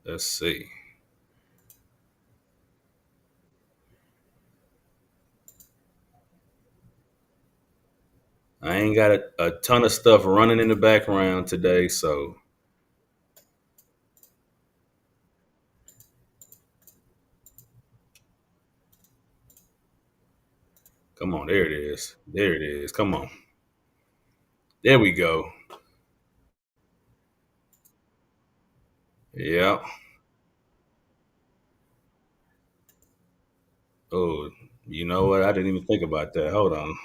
Let's see. I ain't got a ton of stuff running in the background today, so come on. There it is. There it is. Come on. There we go. Yeah. Oh, you know what? I didn't even think about that. Hold on.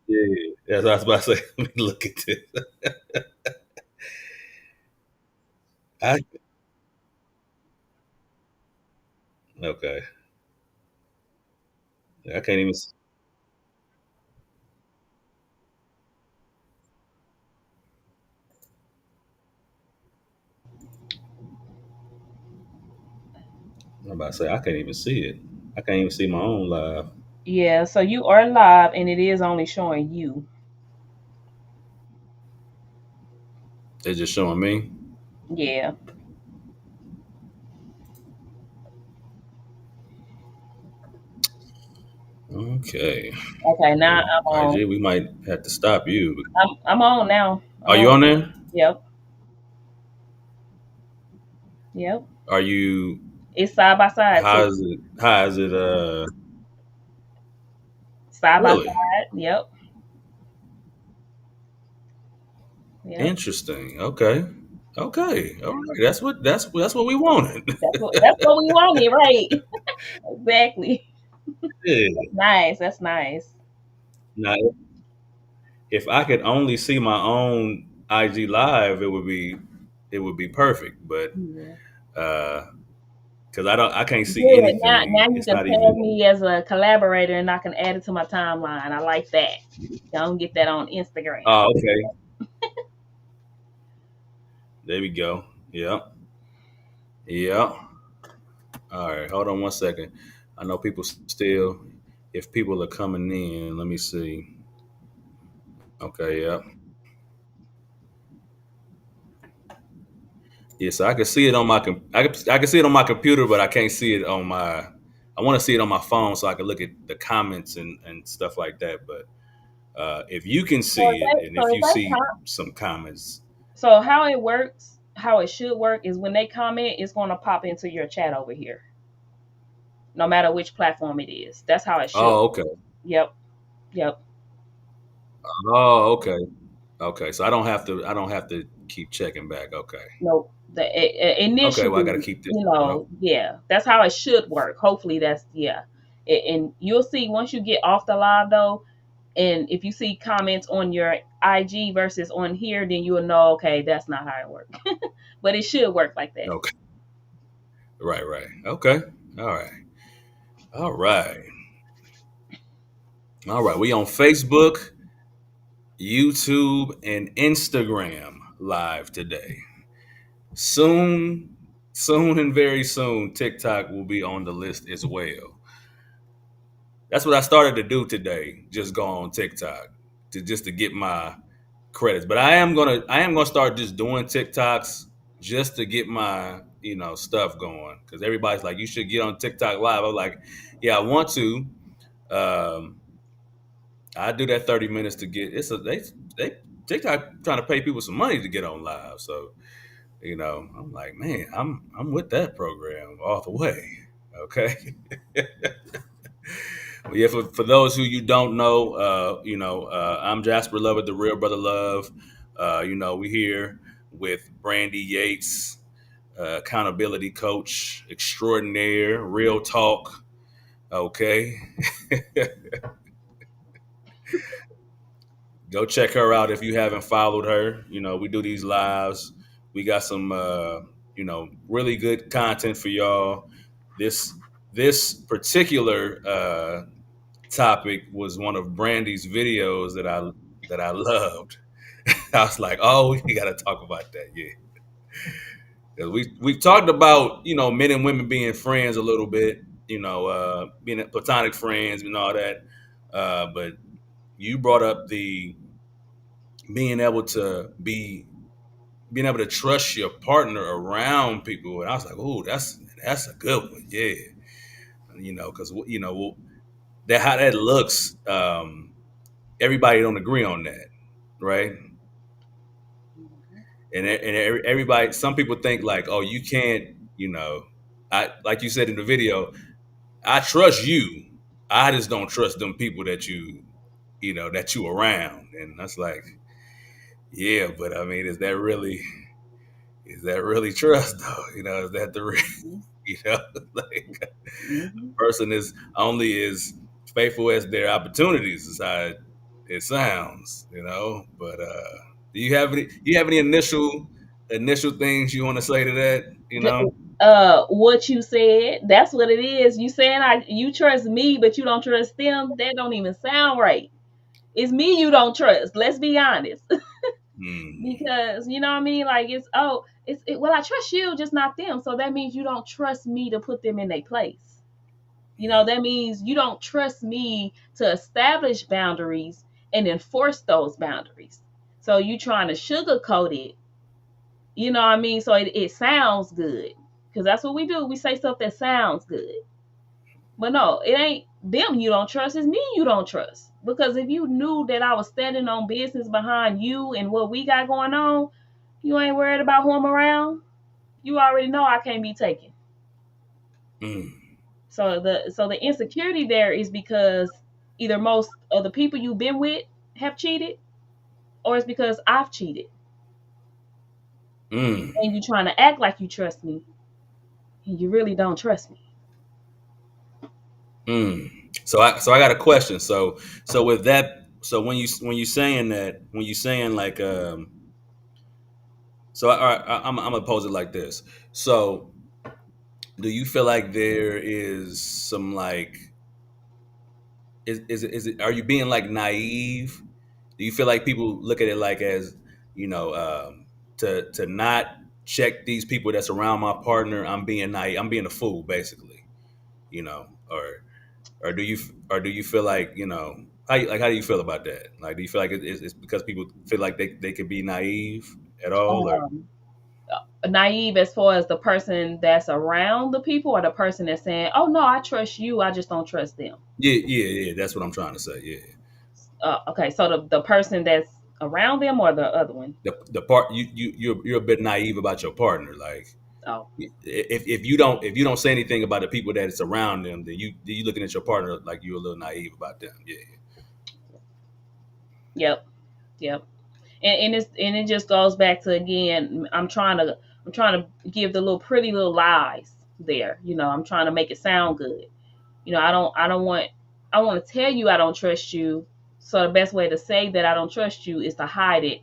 Yeah, that's what I was about to say. Let me look at this. I okay. I can't even. I'm about to say I can't even see it. I can't even see my own live. Yeah, so you are live and it is only showing you. It's just showing me. Yeah. Okay. Okay, now Well, I'm on. IG, we might have to stop you. I'm on now. I'm Are you on. on there? Yep. Yep. Are you? It's side by side too. How is it? How is it? Side by Really side. Yep. Yep. interesting. Okay. Okay. All right. That's what we wanted. That's what we wanted, right? Exactly. Yeah. Nice. That's nice. Now, if I could only see my own IG live, it would be perfect. But Yeah. uh, because I can't see Good. Now anything. you It's can not tag even. me as a collaborator and I can add it to my timeline. I like that. Don't get that on Instagram. Oh, okay. There we go. Yeah. Yeah. All right. Hold on one second. I know people still. If people are coming in, let me see. Okay. Yeah. Yeah. So I can see it on my. I can see it on my computer, but I can't see it on my. I want to see it on my phone so I can look at the comments and stuff like that. But if you can So see is it, that and so if is you that see some comments, So how it works, how it should work is when they comment, it's going to pop into your chat over here, no matter which platform it is. That's how it should. oh, okay. Yep, yep. Oh, okay. Okay. So I don't have to. I don't have to keep checking back. Okay. Nope. Okay. Well, I got to Initially, keep this one up. yeah, that's how it should work. Hopefully, that's yeah. And you'll see once you get off the live though, and if you see comments on your IG versus on here, then you'll know okay, that's not how it works. But it should work like that. Okay. Right. Right. Okay. All right. All right. All right. We on Facebook, YouTube, and Instagram live today. Soon, soon, and very soon, TikTok will be on the list as well. That's what I started to do today. Just go on TikTok to get my credits. But I am gonna start just doing TikToks just to get my stuff going because everybody's like you should get on TikTok live. I'm like, yeah, I want to. Um, I do that 30 minutes to get they TikTok trying to pay people some money to get on live. So I'm like, man, I'm with that program all the way. Okay. Well, yeah, for those who you don't know, I'm Jasper Love, the real brother Love. We here with Brandy Yates, accountability coach extraordinaire, real talk. Okay, go check her out if you haven't followed her. We do these lives. We got some, really good content for y'all. This this particular topic was one of Brandy's videos that I loved. I was like, oh, we got to talk about that, yeah. 'Cause we talked about men and women being friends a little bit, being platonic friends and all that. But you brought up the being able to be being able to trust your partner around people. And I was like, oh, that's a good one, yeah. Because that how that looks. Everybody don't agree on that, right? Mhm. And everybody, some people think like, oh, you can't, you know, I like you said in the video, I trust you. I just don't trust them people that that you around. And that's like, yeah, but I mean, is that really trust though? Is that the real, Mhm. you know, like Mhm. a person is only as faithful as their opportunities is how it sounds. But do you have any initial things you want to say to that? What you said, that's what it is. You saying you trust me, but you don't trust them. That don't even sound right. It's me you don't trust. Let's be honest. Hmm. Because you know what I mean. Like well, I trust you, just not them. So that means you don't trust me to put them in their place. That means you don't trust me to establish boundaries and enforce those boundaries. So you trying to sugarcoat it. You know what I mean? So it sounds good. Because that's what we do. We say stuff that sounds good. But no, it ain't them you don't trust, it's me you don't trust. Because if you knew that I was standing on business behind you and what we got going on, you ain't worried about who I'm around. You already know I can't be taken. Hmm. So the insecurity there is because either most of the people you've been with have cheated, or it's because I've cheated. Hmm. And you trying to act like you trust me, and you really don't trust me. Hmm. So I got a question. So with that, so when you saying like so I'm gonna pose it like this. So do you feel like there is some like is it are you being like naive? Do you feel like people look at it like as you know to not check these people that's around my partner? I'm being naive. I'm being a fool, basically. You know, or do you feel like how do you feel about that? Like, do you feel like it's because people feel like they could be naive at all, or Um, Naive as far as the person that's around the people, or the person that's saying, "Oh no, I trust you, I just don't trust them." yeah, yeah, yeah. That's what I'm trying to say. Yeah, Okay, so the person that's around them, or the other one? the part you're a bit naive about your partner. Like, Oh, if you don't say anything about the people that is around them, then you looking at your partner like you're a little naive about them. Yeah. yep, yep. And it just goes back to, again, I'm trying to give the little pretty little lies there. I'm trying to make it sound good. I want to tell you I don't trust you. So the best way to say that I don't trust you is to hide it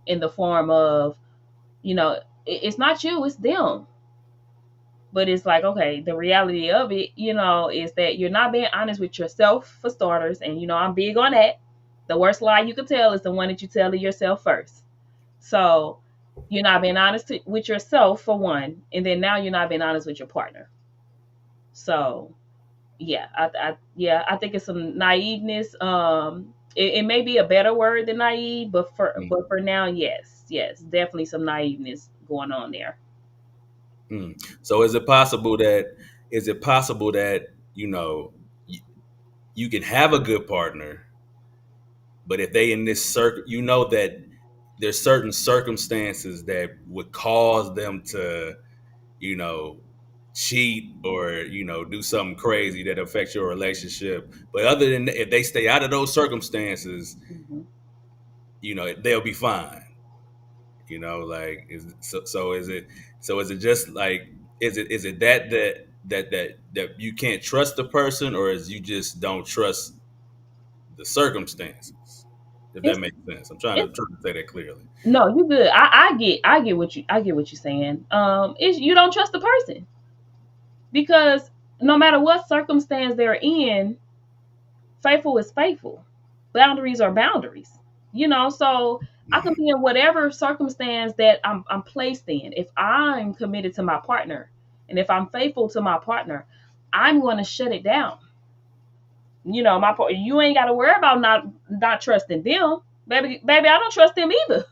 in the form of, it's not you, it's them. But it's like, okay, the reality of it, is that you're not being honest with yourself, for starters. And I'm big on that. The worst lie you could tell is the one that you tell to yourself first. So you're not being honest with yourself, for one, and then now you're not being honest with your partner. So yeah, I think it's some naiveness. It may be a better word than naive, but for Mm, but for now, yes, yes, definitely some naiveness going on there. mm. So is it possible that you, you can have a good partner, but if they in this circle, that there's certain circumstances that would cause them to you know cheat or do something crazy that affects your relationship. But other than if they stay out of those circumstances, Mhm. they'll be fine. Like is it just like is it that you can't trust the person, or is you just don't trust the circumstances? If that It's makes sense, I'm trying to it's say that clearly. no, you good. I get what you're saying. It's you don't trust the person, because no matter what circumstance they're in, faithful is faithful. Boundaries are boundaries. So I can be in whatever circumstance that I'm placed in. If I'm committed to my partner, and if I'm faithful to my partner, I'm going to shut it down. You ain't got to worry about not trusting them, baby. Baby, I don't trust them either.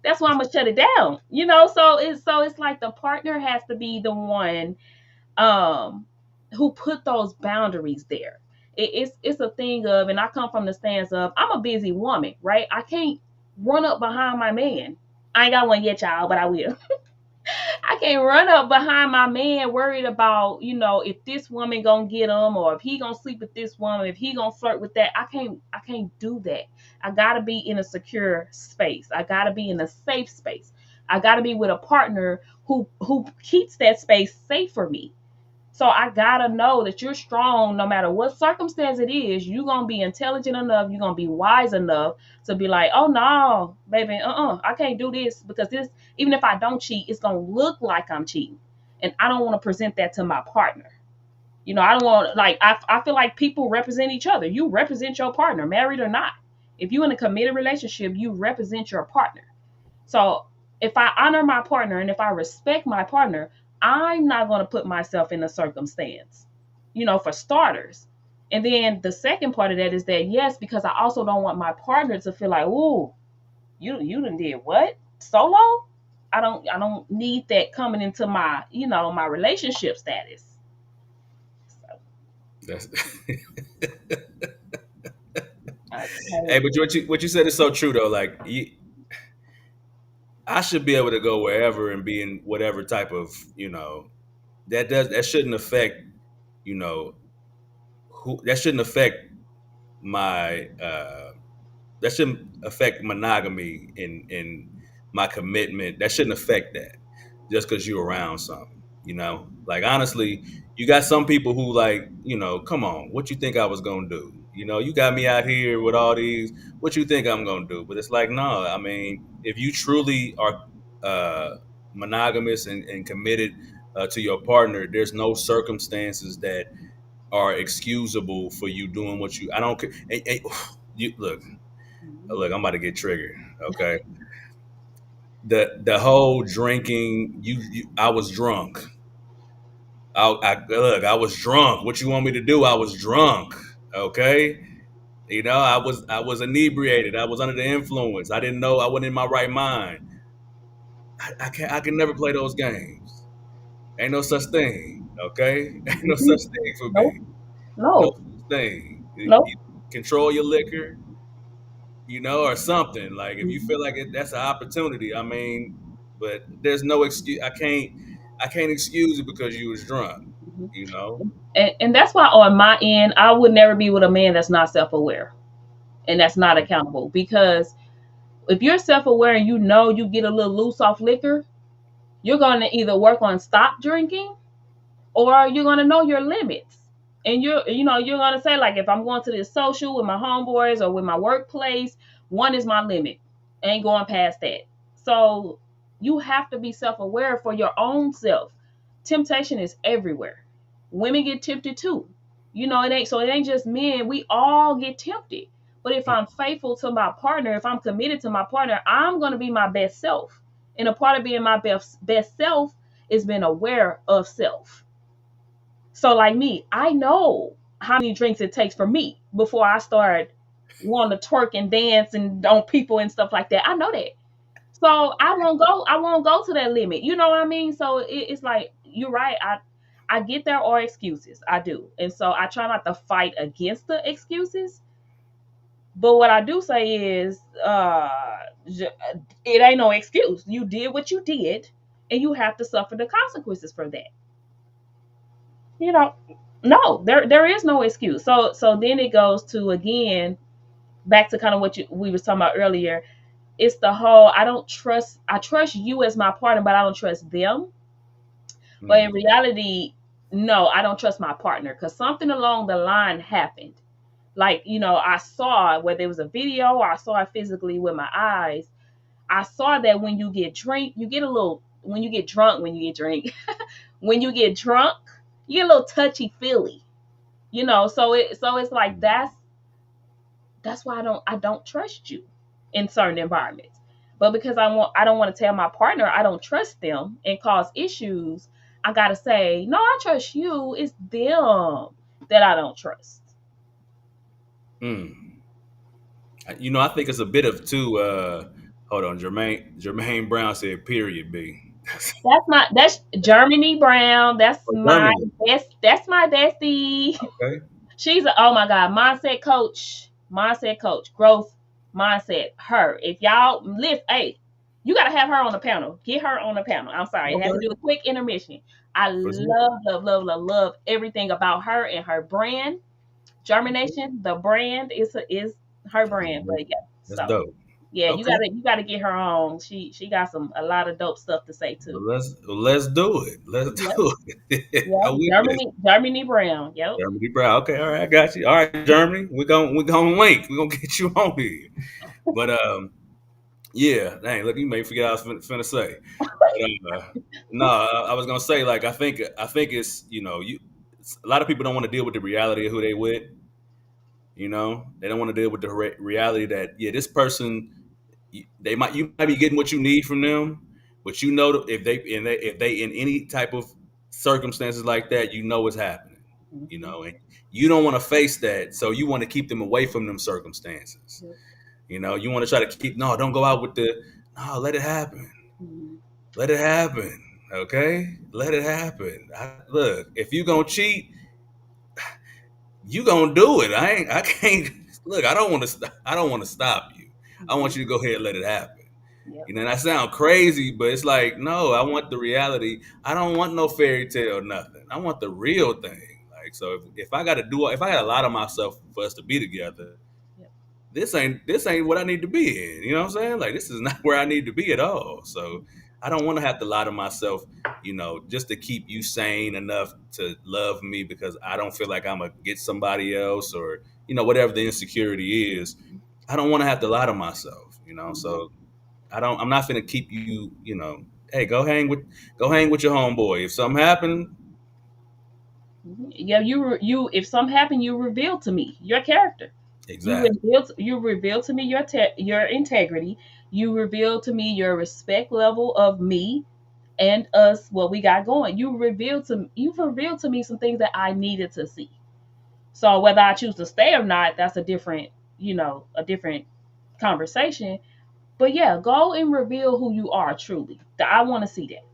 that's why I'm gonna shut it down. So it's like the partner has to be the one um who put those boundaries there. It's a thing of, and I come from the stance of, I'm a busy woman, right? I can't run up behind my man. I ain't got one yet, y'all, but I will. I can't run up behind my man worried about, if this woman gonna get him, or if he gonna sleep with this woman, if he gonna flirt with that. I can't do that. I gotta be in a secure space. I gotta be in a safe space. I gotta be with a partner who keeps that space safe for me. So I gotta know that you're strong no matter what circumstance it is. You're gonna be intelligent enough, you're gonna be wise enough to be like, oh no, baby, I can't do this, because this, even if I don't cheat, it's gonna look like I'm cheating. And I don't want to present that to my partner. I don't want, like, I feel like people represent each other. You represent your partner, married or not. If you're in a committed relationship, you represent your partner. So if I honor my partner and if I respect my partner, I'm not going to put myself in a circumstance, for starters. And then the second part of that is that, yes, because I also don't want my partner to feel like, ooh, you done did what? Solo? I don't need that coming into my relationship status. So That's I hey, totally but what you said is so true though. Like I should be able to go wherever and be in whatever type of that shouldn't affect you know who that shouldn't affect my that shouldn't affect monogamy in my commitment. That shouldn't affect that just because you're around something. Like honestly, you got some people who like, come on, what you think I was gonna do? You got me out here with all these. What you think I'm gonna do? But it's like, no. I mean, if you truly are uh, monogamous and committed to your partner, there's no circumstances that are excusable for you doing what you. I don't care. You look, I'm about to get triggered. Okay, the whole drinking. I was drunk. Look, I was drunk. What you want me to do? I was drunk. Okay, I was inebriated. I was under the influence. I didn't know I wasn't in my right mind. I can't. I can never play those games. Ain't no such thing. Okay, ain't no such thing for me. nope, No no, such thing. nope. You control your liquor, or something. Like if you Mhm, feel like that's an opportunity, I mean, but there's no excuse. I can't excuse it because you was drunk. mhm. You know. And that's why on my end, I would never be with a man that's not self-aware and that's not accountable. Because if you're self-aware and you get a little loose off liquor, you're going to either work on stop drinking, or you're going to know your limits. And you're going to say, like, if I'm going to this social with my homeboys or with my workplace, one is my limit. Ain't going past that. So you have to be self-aware for your own self. Temptation is everywhere. Women get tempted too. It ain't just men. We all get tempted. But if I'm faithful to my partner, if I'm committed to my partner, I'm going to be my best self. And a part of being my best self is being aware of self. So, like me, I know how many drinks it takes for me before I start wanting to twerk and dance and on people and stuff like that. I know that. So I won't go to that limit. You know what I mean? So it's like, you're right. I get there are excuses. I do. And so I try not to fight against the excuses. But what I do say is, it ain't no excuse. You did what you did, and you have to suffer the consequences for that. You know, no, there is no excuse. So then it goes to, again, back to kind of what we was talking about earlier. It's the whole, I trust you as my partner, but I don't trust them. But in Mm, reality, no, I don't trust my partner, because something along the line happened. Like, I saw, whether it was a video or I saw it physically with my eyes. I saw that when you get drink, you get a little, when you get drunk, when you get drink, when you get drunk, you get a little touchy feely. So it's like, that's why I don't trust you in certain environments. But because I don't want to tell my partner I don't trust them and cause issues, I gotta say, no, I trust you. It's them that I don't trust. mm. I think it's a bit of two. Hold on, Jermaine Brown said period B. That's Germany Brown. That's Oh, my Germany. best. That's my bestie. Okay. She's a, oh my god, mindset coach, growth mindset. Her, if y'all list, hey, you gotta have her on the panel. Get her on the panel. I'm sorry, I had to Okay. do a quick intermission. I For sure. love everything about her and her brand. Okay. Germination, the brand is her brand. That's, But yeah, that's so dope. yeah, Okay. you gotta get her on. She got some a lot of dope stuff to say too. Let's do it. Let's Yep, do it. yep. I'm with that. Germany Brown. Yep. Germany Brown. Okay, all right, I got you. All right, Germany, we're gonna link. We're gonna get you on here. But yeah, dang, look, you may forget what I was finna say. But no, I was gonna say like I think it's a lot of people don't want to deal with the reality of who they with. They don't want to deal with the reality that yeah, this person you might be getting what you need from them, but if they in any type of circumstances like that, what's happening. Mhm. And you don't want to face that, so you want to keep them away from them circumstances. Yep. You want to try to keep no, don't go out with the no, let it happen. Mhm. Let it happen. Okay? Let it happen. Look, if you gonna cheat, you gonna do it. I can't look, I don't want to stop you. I want Mhm. you to go ahead and let it happen. Yep. And that sounds crazy, but it's like, no, I want the reality. I don't want no fairy tale or nothing. I want the real thing. Like, so if I got to lie to myself for us to be together, Yep. this ain't what I need to be in. You know what I'm saying? Like, this is not where I need to be at all. So I don't want to have to lie to myself, just to keep you sane enough to love me because I don't feel like I'm gonna get somebody else or whatever the insecurity is. I don't want to have to lie to myself. Mhm. So I'm not gonna keep you. Hey, go hang with your homeboy. If something happened, Mhm. Yeah, you if something happened, you reveal to me your character. exactly. You reveal to me your integrity. You reveal to me your respect level of me and us, what we got going. You've revealed to me some things that I needed to see. So whether I choose to stay or not, that's a different conversation. But yeah, go and reveal who you are truly. I want to see that.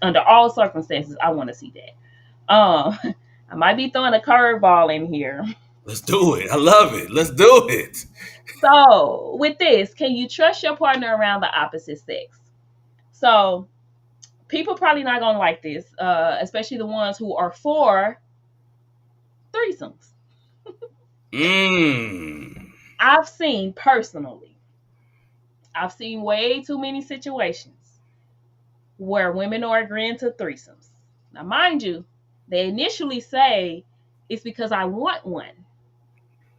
Under all circumstances, I want to see that. I might be throwing a curveball in here. Let's do it. I love it. Let's do it. So, with this, can you trust your partner around the opposite sex? So, people probably not gonna like this, especially the ones who are for threesomes. Mmm. I've seen personally, I've seen way too many situations where women are agreeing to threesomes. Now, mind you, they initially say it's because I want one.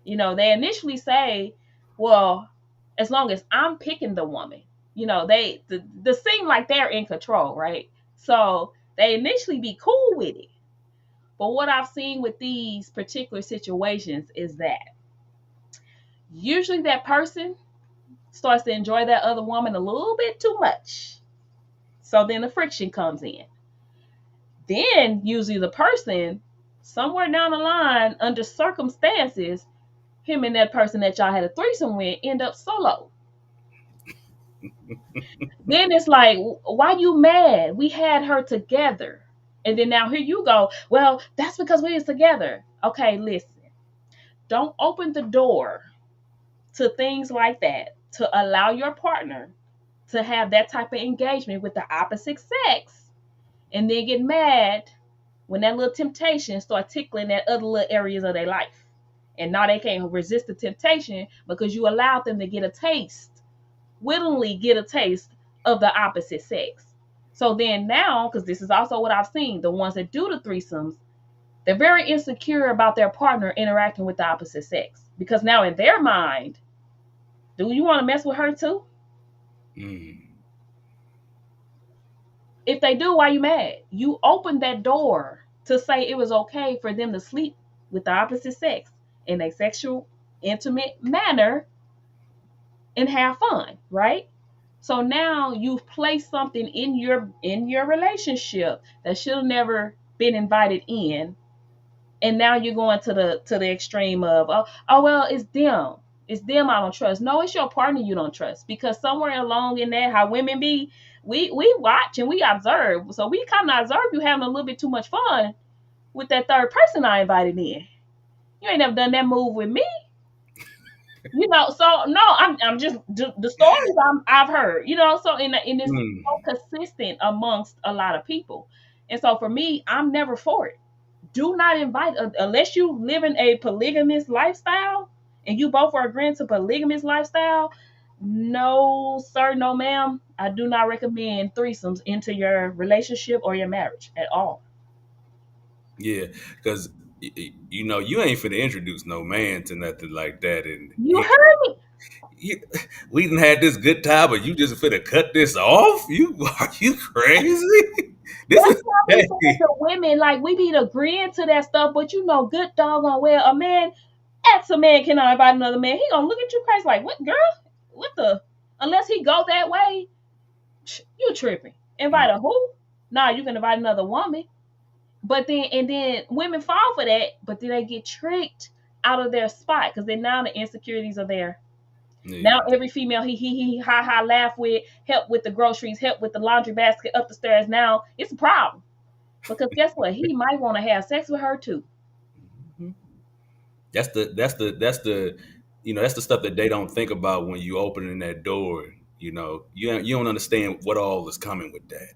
They initially say, well, as long as I'm picking the woman, they seem like they're in control, right? So they initially be cool with it. But what I've seen with these particular situations is that usually that person starts to enjoy that other woman a little bit too much. So then the friction comes in. Then usually the person, somewhere down the line, under circumstances, him and that person that y'all had a threesome with end up solo. Then it's like, why you mad? We had her together. And then now here you go. Well, that's because we was together. Okay, listen. Don't open the door to things like that to allow your partner to have that type of engagement with the opposite sex and then get mad when that little temptation start tickling at other little areas of their life. And now they can't resist the temptation because you allowed them to get a taste, willingly get a taste of the opposite sex. So then now, because this is also what I've seen, the ones that do the threesomes, they're very insecure about their partner interacting with the opposite sex. Because now in their mind, do you want to mess with her too? Mm. If they do, why you mad? You opened that door to say it was okay for them to sleep with the opposite sex in a sexual, intimate manner and have fun, right? So now you've placed something in your relationship that should have never been invited in, and now you're going to the extreme of oh well it's them. It's them I don't trust. No, it's your partner you don't trust. Because somewhere along in that, how women be, we watch and we observe. So we kind of observe you having a little bit too much fun with that third person I invited in. You ain't never done that move with me. So no, I'm just the stories I've heard, so in it's Mm, so consistent amongst a lot of people. And so for me, I'm never for it. Do not invite unless you live in a polygamous lifestyle and you both are agreeing to polygamous lifestyle. No, sir, no, ma'am. I do not recommend threesomes into your relationship or your marriage at all. yeah, because you ain't finna introduce no man to nothing like that, and You heard me. you, we done had this good time, but you just finna cut this off? You are you crazy? This That's is what I be saying hey. to women. Like we be agreeing to that stuff, but good doggone well, a man asks a man, "Can I invite another man?" He gonna look at you crazy, like, "What, girl? What the?" Unless he go that way, you tripping. Invite a who? Nah, you can invite another woman. But then women fall for that, but then they get tricked out of their spot because then now the insecurities are there. Now Yeah, every female he ha ha laugh with, help with the groceries, help with the laundry basket up the stairs. Now it's a problem because guess what? He might want to have sex with her too. mhm. That's the that's the stuff that they don't think about when you opening that door. You don't understand what all is coming with that.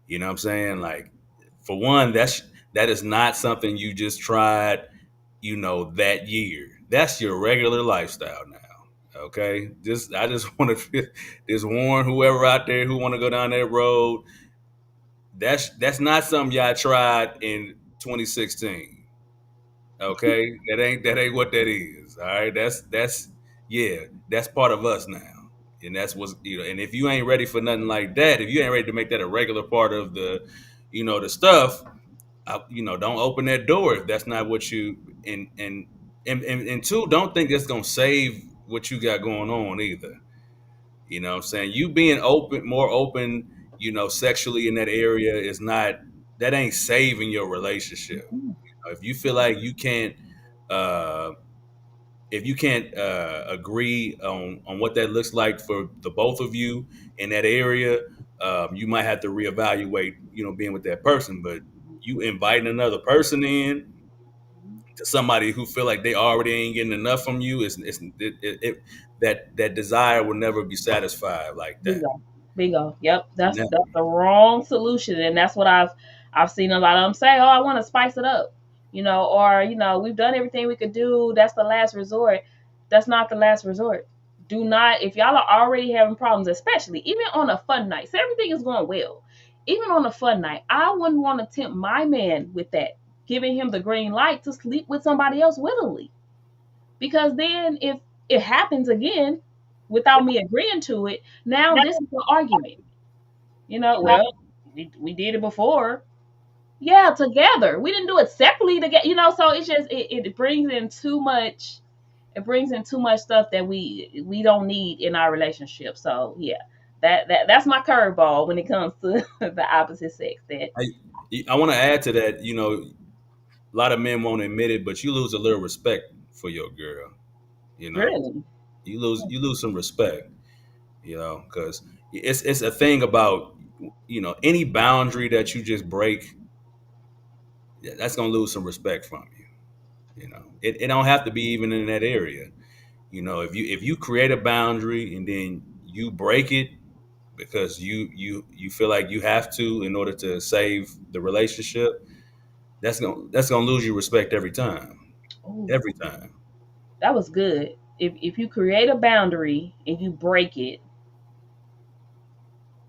You know what I'm saying? Like, for one, that is not something you just tried, that year. That's your regular lifestyle now. Okay, I just want to just warn whoever out there who want to go down that road. That's not something y'all tried in 2016. Okay, that ain't what that is. All right, that's yeah, that's part of us now, and that's what's And if you ain't ready for nothing like that, if you ain't ready to make that a regular part of the stuff, don't open that door if that's not what you and two, don't think it's gonna save what you got going on either. You know what I'm saying? You being more open, sexually in that area is not that ain't saving your relationship. If you feel like uh, you can't agree on what that looks like for the both of you in that area, you might have to reevaluate, being with that person. But you inviting another person in to somebody who feel like they already ain't getting enough from you that desire will never be satisfied like that. Bingo. Bingo. Yep. That's Never. the wrong solution. And that's what I've seen a lot of them say, "Oh, I want to spice it up." Or, we've done everything we could do. That's the last resort. That's not the last resort. Do not, if y'all are already having problems, especially even on a fun night. So everything is going well. Even on a fun night, I wouldn't want to tempt my man with that, giving him the green light to sleep with somebody else willingly. Because then if it happens again without me agreeing to it, now this is an argument. Well, we did it before. Yeah, together. We didn't do it separately together, so it's just it brings in too much stuff that we don't need in our relationship. So yeah, that's my curveball when it comes to the opposite sex. That I want to add to that. A lot of men won't admit it, but you lose a little respect for your girl. You know, really. you lose some respect. Because it's a thing about any boundary that you just break, that's gonna lose some respect from you. It don't have to be even in that area. If you create a boundary and then you break it because you feel like you have to in order to save the relationship, that's gonna lose your respect every time. Oh, Every time. that was good. If you create a boundary and you break it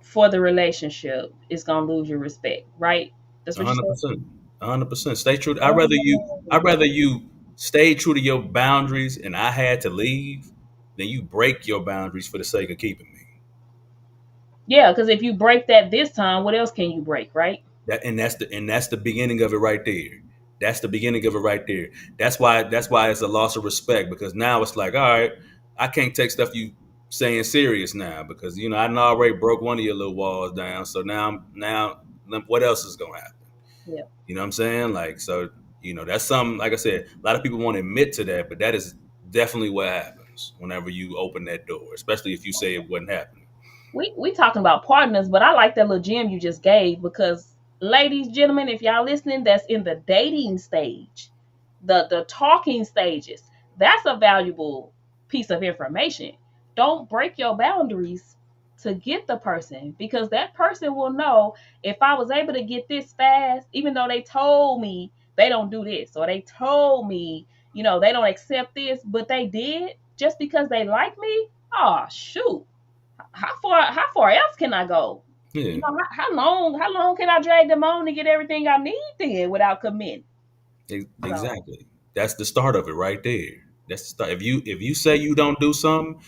for the relationship, it's gonna lose your respect, right? That's A what you hundred said. percent. 100%. Stay true. I'd Oh. rather you stay true to your boundaries and I had to leave than you break your boundaries for the sake of keeping me. Yeah, because if you break that this time, what else can you break, right? That's the beginning of it right there. That's the beginning of it right there. That's why it's a loss of respect because now it's like, all right, I can't take stuff you saying serious now because I done already broke one of your little walls down. So now what else is gonna happen? Yeah. You know what I'm saying? Like, so, that's something, like I said, a lot of people won't admit to that, but that is definitely what happens. rules whenever you open that door, especially if you say it wasn't happening. We talking about partners, but I like that little gem you just gave because, ladies, gentlemen, if y'all listening, that's in the dating stage, the talking stages. That's a valuable piece of information. Don't break your boundaries to get the person because that person will know if I was able to get this fast, even though they told me they don't do this or they told me, they don't accept this, but they did just because they like me. Oh shoot, how far else can I go? Yeah, How long can I drag them on to get everything I need then without committing? So exactly. That's the start of it right there. That's the start. If you say you don't do something,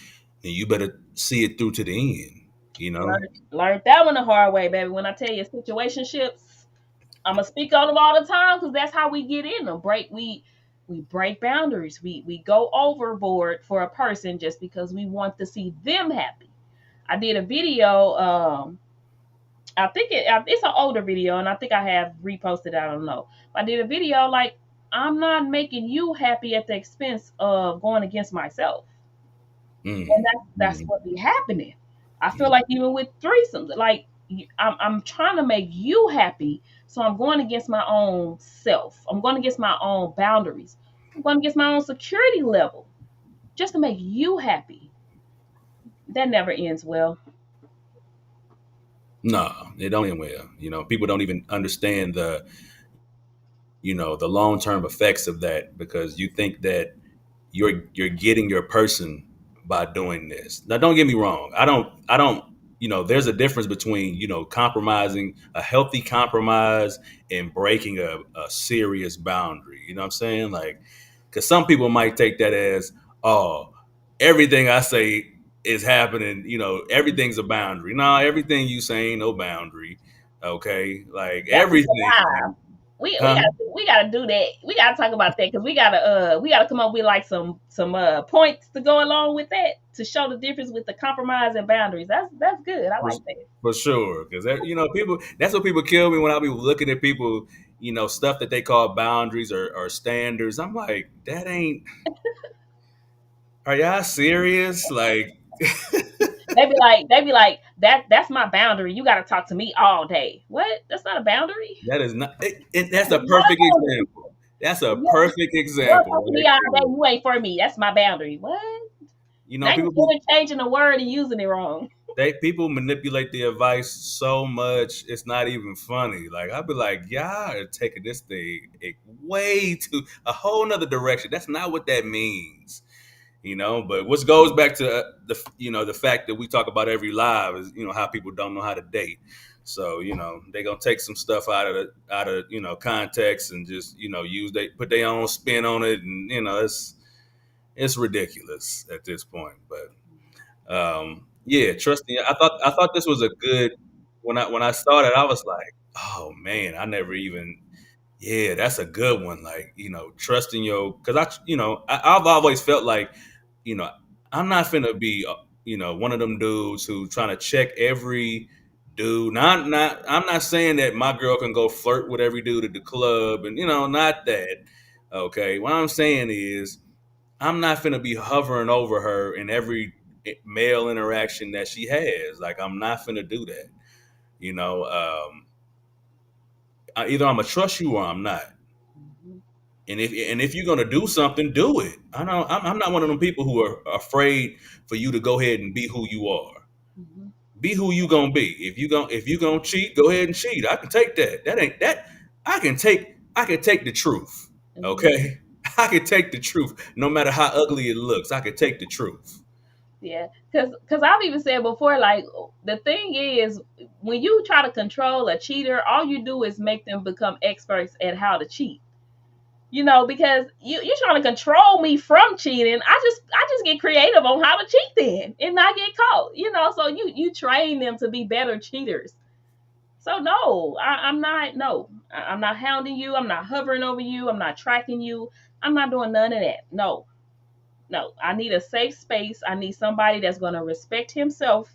then you better see it through to the end. You know. learned that one the hard way, baby. When I tell you situationships, I'm gonna speak on them all the time because that's how we get in them. We break boundaries. We go overboard for a person just because we want to see them happy. I did a video. I think it's an older video, and I think I have reposted. I don't know. I did a video like I'm not making you happy at the expense of going against myself, and Mm, that's mm, what be happening. I feel yeah. like even with threesomes, like I'm trying to make you happy, so I'm going against my own self. I'm going against my own boundaries. I'm going against my own security level just to make you happy. That never ends well. No, it don't end well. People don't even understand the long term effects of that because you think that you're getting your person by doing this. Now, don't get me wrong. I don't. There's a difference between compromising, a healthy compromise, and breaking a serious boundary. You know what I'm saying? Like, because some people might take that as, oh, everything I say is happening. Everything's a boundary. No, everything you say ain't no boundary. Okay, like That's a everything, lie. We huh? gotta do that. We gotta talk about that because we gotta come up with like some points to go along with that to show the difference with the compromise and boundaries. That's good. I For, like that. for sure, because people. That's what people kill me when I be looking at people. Stuff that they call boundaries or standards. I'm like, that ain't. Are y'all serious? Like, They be like that's my boundary. You gotta talk to me all day. What? That's not a boundary. that is not. That's That's a not perfect a boundary. example. That's a If you don't, perfect you don't example talk to right me all day, there. you ain't for me. That's my boundary. What? Now People you're interchanging the word and using it wrong. people manipulate the advice so much it's not even funny. Like I'd be like, y'all are taking this thing way to a whole nother direction. That's not what that means. But what goes back to the fact that we talk about every live is how people don't know how to date. So they're gonna take some stuff out of context and just use they put their own spin on it, and it's ridiculous at this point. But yeah, trusting. I thought this was a good. When I started, I was like, oh man, I never even. Yeah, that's a good one. Like trusting your because I've always felt like you know I'm not finna be one of them dudes who trying to check every dude. Not I'm not saying that my girl can go flirt with every dude at the club and not that. Okay, what I'm saying is I'm not finna be hovering over her in every male interaction that she has. Like I'm not finna do that. You know, either I'm gonna trust you or I'm not. Mhm, And if you're gonna do something, do it. I know I'm not one of them people who are afraid for you to go ahead and be who you are. mhm, Be who you gonna be. If you gonna cheat, go ahead and cheat. I can take that. That ain't that. I can take the truth. mhm. Okay, I can take the truth. No matter how ugly it looks, I can take the truth. Yeah, because I've even said before, like the thing is, when you try to control a cheater, all you do is make them become experts at how to cheat. Because you're trying to control me from cheating. I just get creative on how to cheat then and not get caught. So you train them to be better cheaters. So no, I'm not. No, I'm not hounding you. I'm not hovering over you. I'm not tracking you. I'm not doing none of that. No, no. I need a safe space. I need somebody that's going to respect himself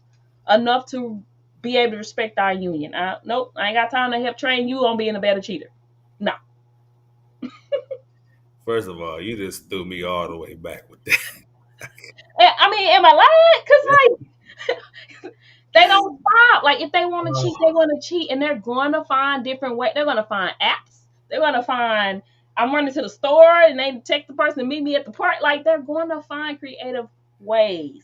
enough to be able to respect our union. Nope, I ain't got time to help train you on being a better cheater. No. First of all, you just threw me all the way back with that. I mean, am I lying? Cause like they don't stop. Like if they want to cheat, they're Oh, gonna cheat, and they're gonna find different ways. They're gonna find apps. They're gonna find. I'm running to the store, and they text the person to meet me at the park. Like they're gonna find creative ways.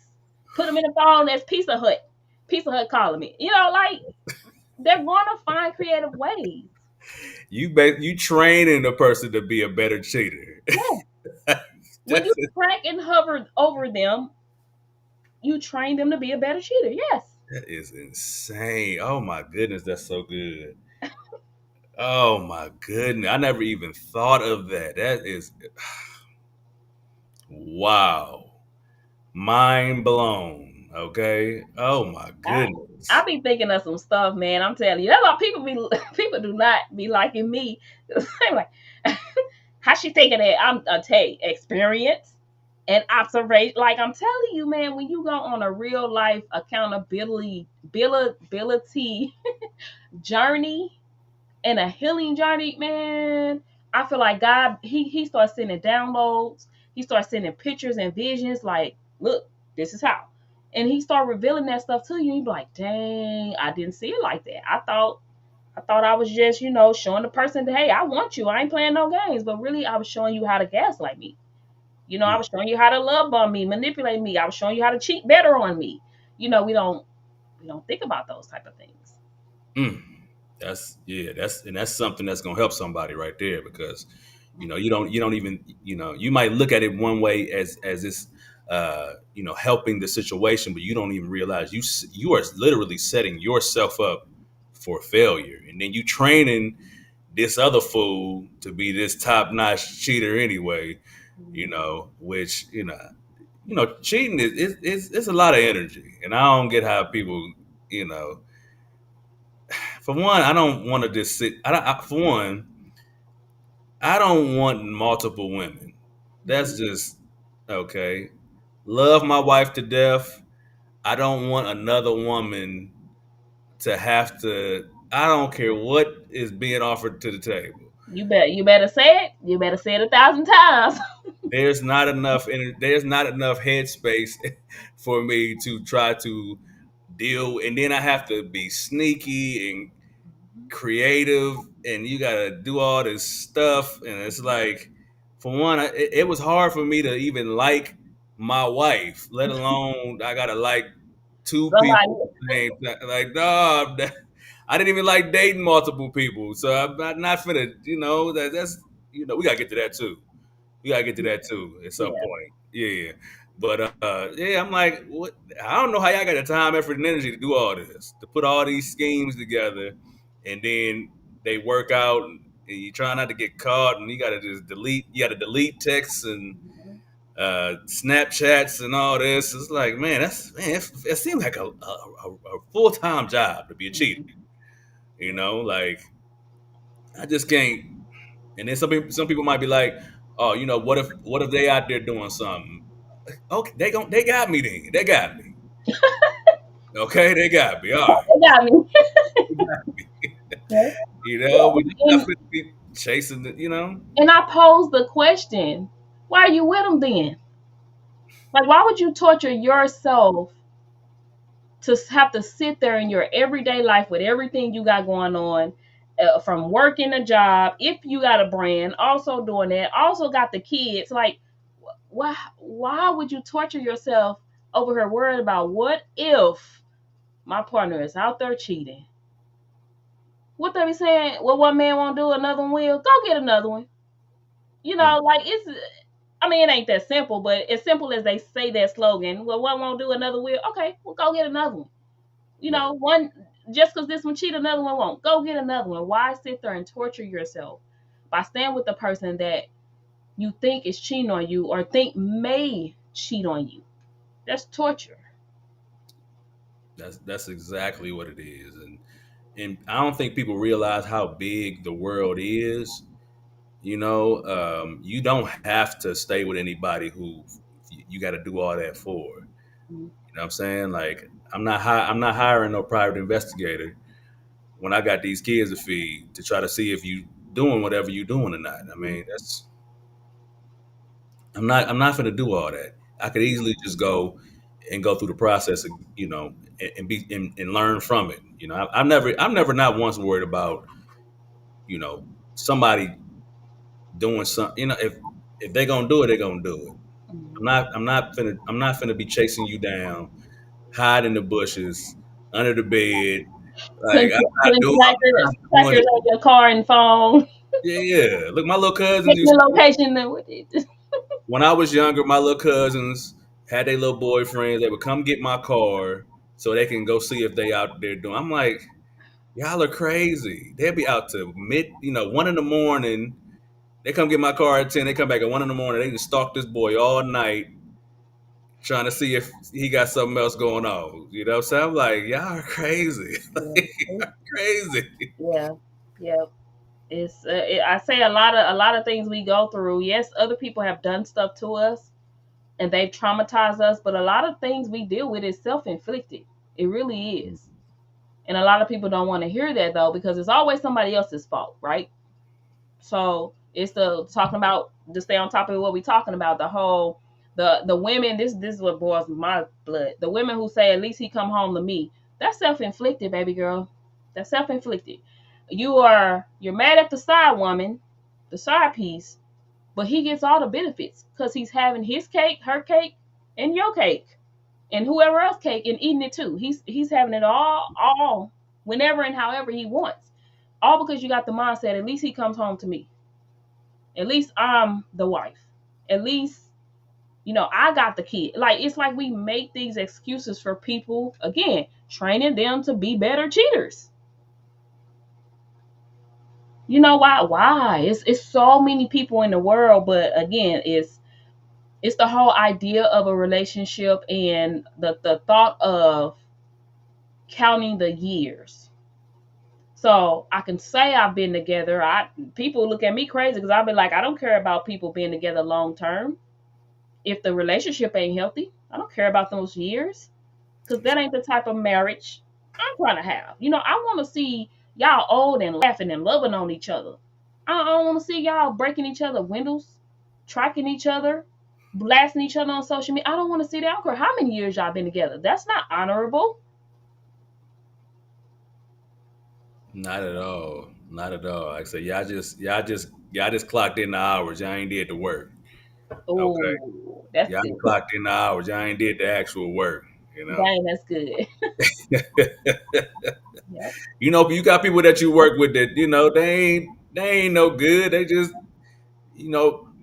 Put them in the phone as Pizza Hut. Pizza Hut calling me. Like they're gonna find creative ways. you training a person to be a better cheater. Yeah. When That's you track and hover over them, you train them to be a better cheater. Yes. That is insane. Oh my goodness, that's so good. Oh my goodness. I never even thought of that. That is wow. Mind blown. Okay. Oh my I goodness. I be thinking of some stuff, man. I'm telling you, that's why people be people do not be liking me. I'm like, how she thinking that? I'm take experience and observation. Like I'm telling you, man, when you go on a real life ability journey and a healing journey, man, I feel like God, he starts sending downloads. He starts sending pictures and visions. Like, look, this is how, and he start revealing that stuff to you. You be like, dang, I didn't see it like that. I thought I was just, showing the person that, hey, I want you. I ain't playing no games. But really, I was showing you how to gaslight me. I Mm, was showing you how to love bomb me, manipulate me. I was showing you how to cheat better on me. We don't think about those type of things. mm. That's yeah, that's something that's gonna help somebody right there because you don't even you might look at it one way as this helping the situation, but you don't even realize you are literally setting yourself up for failure, and then you training this other fool to be this top notch cheater anyway. Which cheating it's a lot of energy, and I don't get how people you know for one, I don't want to just sit. For one, I don't want multiple women. That's just okay. Love my wife to death. I don't want another woman to have to. I don't care what is being offered to the table. You better say it. You better say it 1,000 times. There's not enough headspace for me to try to deal, and then I have to be sneaky and creative, and you gotta do all this stuff, and it's like for one it was hard for me to even like my wife, let alone I gotta like two people Somebody, at the same time. Like no, I didn't even like dating multiple people, so I'm not finna that's we gotta get to that too. We gotta get to that too at some yeah. point. Yeah. But yeah, I'm like, what? I don't know how y'all got the time, effort, and energy to do all this, to put all these schemes together, and then they work out, and you try not to get caught, and you gotta just delete. You gotta delete texts and Snapchats and all this. It's like, man, it seems like a full time job to be a cheater. Like I just can't. And then some people might be like, oh, what if they out there doing something? Okay, they got me then. They got me. Okay, they got me. All right. They got me. They got me. Yeah. But I'm not And, finna be chasing the. and I pose the question, why are you with them then? Like, why would you torture yourself to have to sit there in your everyday life with everything you got going on, from working a job, if you got a brand, also doing that, also got the kids. Like, why would you torture yourself over here worried about what if my partner is out there cheating? What they be saying? Well, one man won't do, another one will. Go get another one. Mm, Like it's. I mean, it ain't that simple, but as simple as they say that slogan, well, one won't do, another will. Okay, well, go get another one. right. One, just because this one cheat, another one won't. Go get another one. Why sit there and torture yourself by staying with the person that you think is cheating on you or think may cheat on you? That's torture. That's exactly what it is, and I don't think people realize how big the world is. You don't have to stay with anybody who you got to do all that for. You know what I'm saying? Like I'm not hiring no private investigator when I got these kids to feed to try to see if you doing whatever you doing or not. I mean, I'm not going to do all that. I could easily just go and go through the process, of, and learn from it. I've never not once worried about, you know, somebody doing something. If they're gonna do it, they're gonna do it. I'm not finna be chasing you down, hide in the bushes, under the bed. Like Putting I'm not doing crackers it. on your car and phone, Yeah, yeah. Look, my little cousins checking used the to, location. when I was younger, my little cousins had their little boyfriends. They would come get my car so they can go see if they out there doing. I'm like, y'all are crazy. They'll be out to 1 in the morning. They come get my car at 10. They come back at 1 in the morning. They just stalk this boy all night, trying to see if he got something else going on. So I'm like, y'all are crazy. Yeah, Y'all crazy. yeah, yeah. I say a lot of things we go through. Yes, other people have done stuff to us and they've traumatized us, but a lot of things we deal with is self inflicted. It really is. And a lot of people don't want to hear that though, because it's always somebody else's fault, right? So it's the talking about, to stay on top of what we're talking about, the whole the women, this is what boils my blood. The women who say at least he come home to me. That's self inflicted, baby girl. That's self inflicted. You're mad at the side woman, the side piece, but he gets all the benefits because he's having his cake, her cake, and your cake, and whoever else cake, and eating it too. He's having it all whenever and however he wants. All because you got the mindset. At least he comes home to me. At least I'm the wife. At least I got the kid. Like it's like we make these excuses for people again, training them to be better cheaters. You know why? Why? It's so many people in the world, but again, it's the whole idea of a relationship and the thought of counting the years. So I can say I've been together. I People look at me crazy because I'll be like, I don't care about people being together long term. If the relationship ain't healthy, I don't care about those years because that ain't the type of marriage I'm trying to have. I want to see y'all old and laughing and loving on each other. I don't want to see y'all breaking each other windows, tracking each other, blasting each other on social media. I don't want to see that. I don't care how many years y'all been together. That's not honorable. Not at all. Not at all. Like I said, y'all just clocked in the hours. Y'all ain't did the work. Okay. Oh, that's Y'all good. clocked in the hours. Y'all ain't did the actual work. You know. Dang, that's good. Yep. You got people that you work with that they ain't no good. They just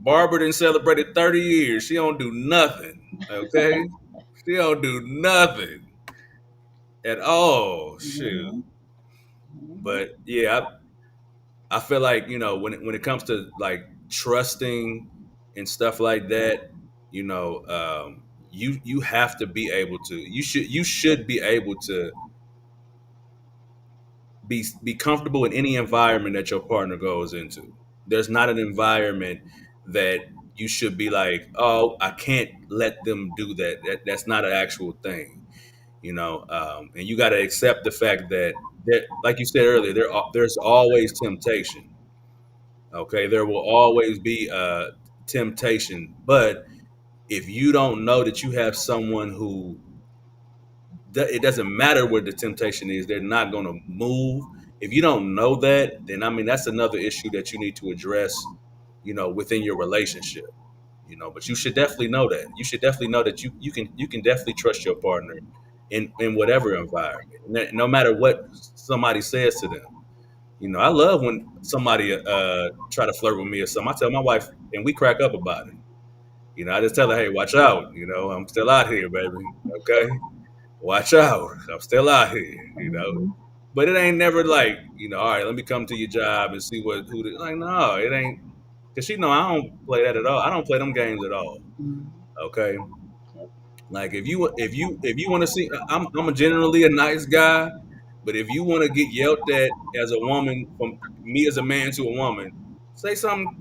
Barbara done celebrated 30 years. She don't do nothing. Okay, she don't do nothing at all. Shoot. Mhm. Mhm. But yeah, I feel like when it comes to like trusting and stuff like that, you have to be able to. You should be able to be comfortable in any environment that your partner goes into. There's not an environment that you should be like, oh, I can't let them do that. That's not an actual thing, and you got to accept the fact that like you said earlier, there's always temptation. Okay, there will always be temptation, but if you don't know that you have someone who it doesn't matter where the temptation is, they're not going to move. If you don't know that, then I mean that's another issue that you need to address, within your relationship. But you should definitely know that. You should definitely know that you can definitely trust your partner in whatever environment, no matter what somebody says to them. I love when somebody try to flirt with me or something. I tell my wife, and we crack up about it. I just tell her, hey, watch out. I'm still out here, baby. Okay, watch out. I'm still out here. Mhm. But it ain't never like, all right, let me come to your job and see like, no, it ain't. Cause I don't play that at all. I don't play them games at all. Mhm. Okay. Yep. Like if you want to see, I'm generally a nice guy, but if you want to get yelled at as a woman from me as a man to a woman, say something,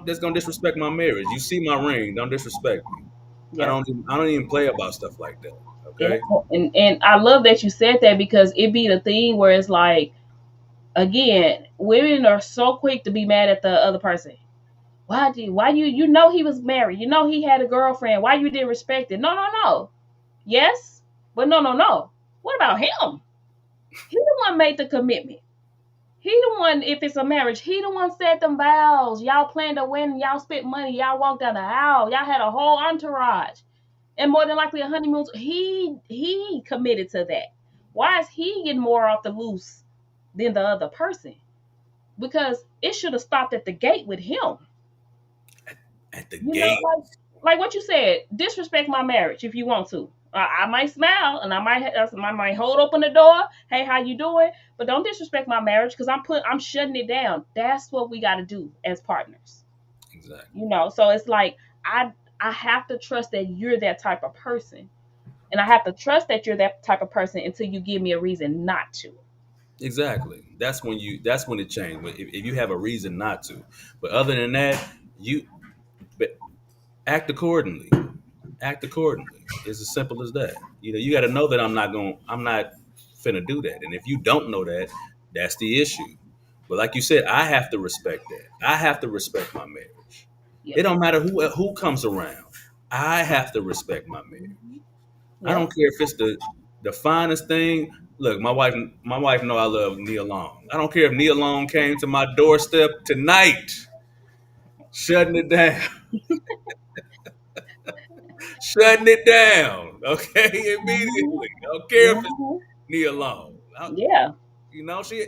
that's gonna disrespect my marriage. You see my ring, don't disrespect me. I Yep. don't I don't even play about stuff like that. Yeah. Okay. And I love that you said that because it be the thing where it's like, again, women are so quick to be mad at the other person. Why you know he was married, you know he had a girlfriend, why you didn't respect it? No, no, no. Yes, but no, no, no. What about him? He the one made the commitment. He the one, if it's a marriage, he the one said them vows. Y'all planned a wedding, y'all spent money, y'all walked down the aisle, y'all had a whole entourage. And more than likely a honeymoon. He committed to that. Why is he getting more off the loose than the other person? Because it should have stopped at the gate with him. At the You know, gate. like what you said, disrespect my marriage if you want to. I might smile and I might hold open the door. Hey, how you doing? But don't disrespect my marriage because I'm shutting it down. That's what we got to do as partners. Exactly. You know, so it's like I have to trust that you're that type of person, and I have to trust that you're that type of person until you give me a reason not to. Exactly. That's when it changed. But if you have a reason not to, but other than that, you but act accordingly. Act accordingly. It's as simple as that. You got to know that I'm not finna do that. And if you don't know that, that's the issue. But like you said, I have to respect that. I have to respect my marriage. Yep. It don't matter who comes around. I have to respect my marriage. Mhm. I Yep. don't care if it's the finest thing. Look, my wife know I love Nia Long. I don't care if Nia Long came to my doorstep tonight, shutting it down, shutting it down. Okay, Mhm. immediately. I don't care if it's Mhm. Nia Long. Yeah. She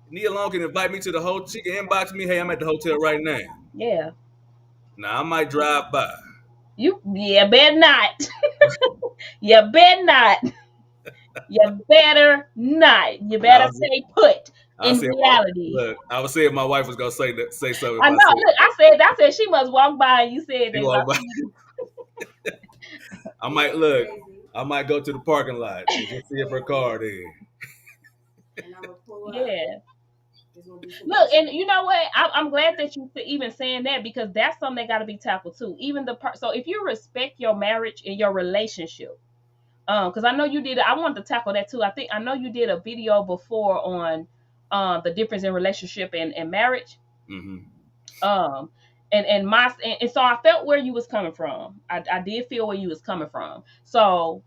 Nia Long can invite me to the hotel. She can inbox me. Hey, I'm at the hotel right now. Yeah. Now I might drive by. Yeah, better not. You better not. You better not. You Now better stay put I in said, reality. look, I was saying my wife was gonna say something if I I know. said Look, I said she must walk by and you said she that. 'Cause I walked by. see you. I might look. I might go to the parking lot and just see if her car there. Yeah. Look, and you know what? I'm glad that you even saying that because that's something that got to be tackled too. Even so, if you respect your marriage and your relationship, because I know you did. I wanted to tackle that too. I know you did a video before on the difference in relationship and marriage. Hmm. um and so I felt where you was coming from. I did feel where you was coming from. So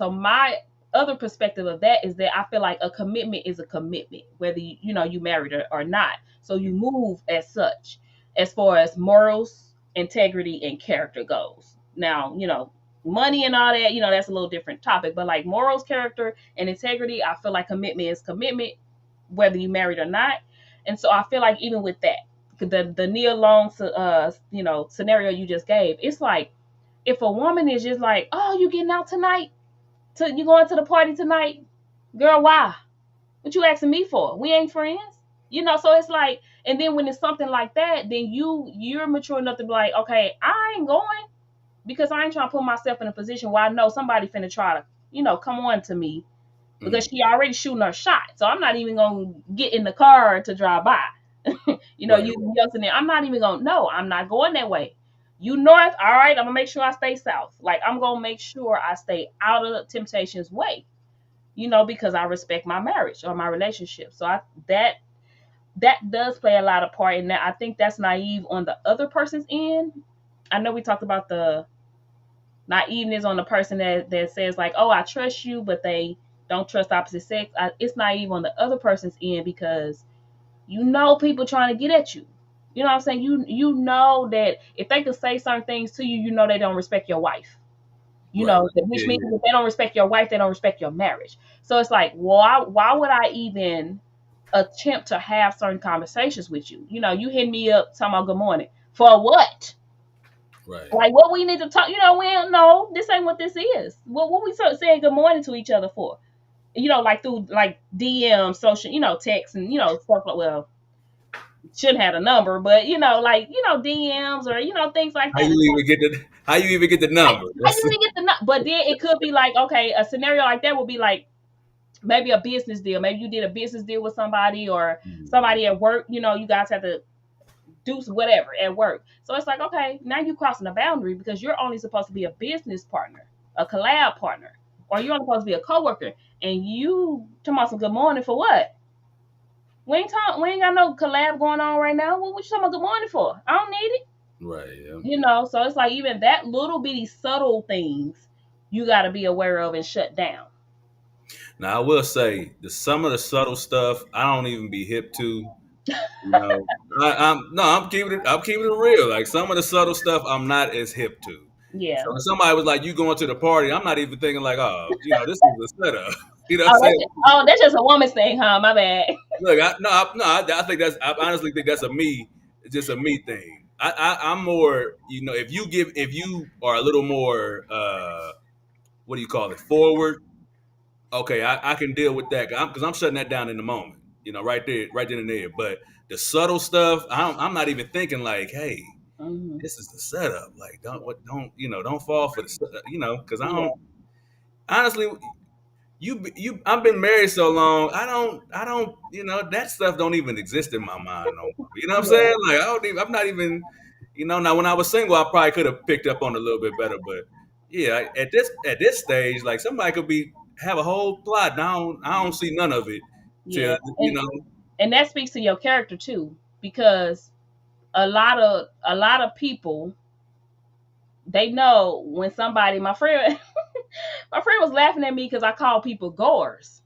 my other perspective of that is that I feel like a commitment is a commitment whether you married or not, so you move as such as far as morals, integrity, and character goes. Now, money and all that, that's a little different topic, but like morals, character, and integrity, I feel like commitment is commitment whether you married or not. And so I feel like even with that, the Nia Long scenario you just gave, it's like if a woman is just like, oh, you getting out tonight? You going to the party tonight? Girl, why? What you asking me for? We ain't friends. So it's like, and then when it's something like that, then you're mature enough to be like, okay, I ain't going because I ain't trying to put myself in a position where I know somebody finna try to, come on to me because Hmm. she already shooting her shot. So I'm not even gonna get in the car to drive by. Right, You yelling there. I'm not even gonna. No, I'm not going that way. You north, all right. I'm gonna make sure I stay south. Like I'm gonna make sure I stay out of the temptation's way. Because I respect my marriage or my relationship. So that does play a lot of part in that. I think that's naive on the other person's end. I know we talked about the naiveness on the person that says like, oh, I trust you, but they don't trust opposite sex. It's naive on the other person's end because people trying to get at you. You know what I'm saying? You know that if they could say certain things to you, they don't respect your wife. right, right. Which Yeah, means yeah. if they don't respect your wife, they don't respect your marriage. So it's like, why would I even attempt to have certain conversations with you? You hit me up talking about good morning. For what? Right. Like what we need to talk, we don't know. This ain't what this is. What we saying good morning to each other for? Like through like DM, social, text and stuff like shouldn't have a number, but like DMs or things like that. How you even get the Right. number? How you even get the but then it could be like, okay, a scenario like that would be like maybe a business deal. Maybe you did a business deal with somebody or Mhm. somebody at work. You guys have to do whatever at work. So it's like, okay, now you're crossing a boundary because you're only supposed to be a business partner, a collab partner, or you're only supposed to be a coworker. And you talking about some good morning for what? We ain't got no collab going on right now. What you talking about good morning for? I don't need it. Right. Yeah. So it's like even that little bitty subtle things you got to be aware of and shut down. Now I will say the some of the subtle stuff I don't even be hip to. You know, I'm no, I'm keeping it real. Like some of the subtle stuff, I'm not as hip to. Yeah. So if somebody was like, "You going to the party?" I'm not even thinking like, "Oh, this is a setup." You know what I'm Oh, saying? that's just a woman's thing, huh? My bad. Look, I think I honestly think that's just a me thing. I'm more, if you are a little more, what do you call it, forward. Okay, I can deal with that because I'm shutting that down in the moment. Right there, right then and there. But the subtle stuff, I'm not even thinking like, hey, Hmm. this is the setup. Like, don't fall for the, because I Yeah. don't honestly. I've been married so long. I don't. That stuff don't even exist in my mind no more. You know what I'm Yeah. saying? Like, I'm not even. Now when I was single, I probably could have picked up on it a little bit better. But yeah, at this stage, like somebody could have a whole plot. And I don't see none of it Yeah. till And that speaks to your character too, because a lot of people, they know when somebody, my friend my friend was laughing at me because I call people goers.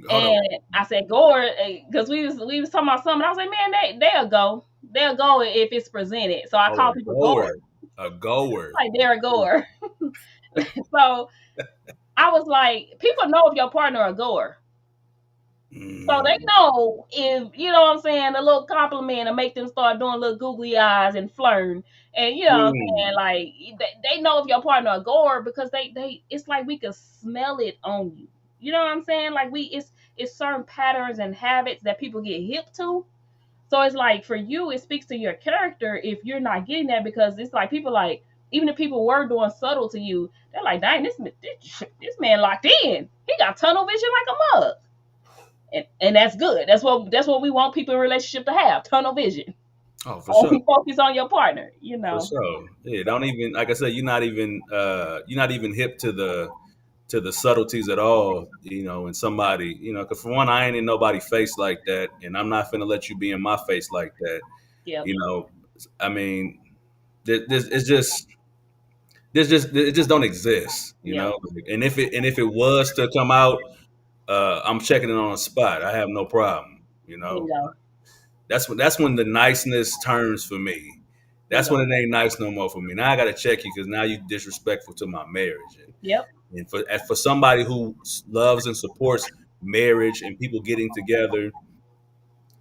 Hold on. And I said gore because we was talking about something. I was like, man, they'll go if it's presented. So I Oh, call a people goers, goer, a goer. like they're a goer. So I was like, people know if your partner a goer. So they Mm, know if what I'm saying, a little compliment and make them start doing little googly eyes and flirting. And what I'm mm, saying, like they know if your partner a goer because they it's like we can smell it on you. You know what I'm saying? Like it's certain patterns and habits that people get hip to. So it's like for you, it speaks to your character if you're not getting that, because it's like people like, even if people were doing subtle to you, they're like, dang, this man locked in. He got tunnel vision like a mug. And that's good. That's what we want people in relationship to have, tunnel vision. oh, for sure. Only focus on your partner. For sure. Yeah, don't even like I said, you're not even hip to the subtleties at all, in somebody, because for one, I ain't in nobody face like that, and I'm not finna let you be in my face like that. Yep. You know, I mean, it just don't exist. Yep. And if it was to come out, I'm checking it on the spot. I have no problem. Bingo. That's when the niceness turns for me. That's Bingo. when it ain't nice no more for me. Now I gotta check you because now you disrespectful to my marriage. And, Yep. and for somebody who loves and supports marriage and people getting together,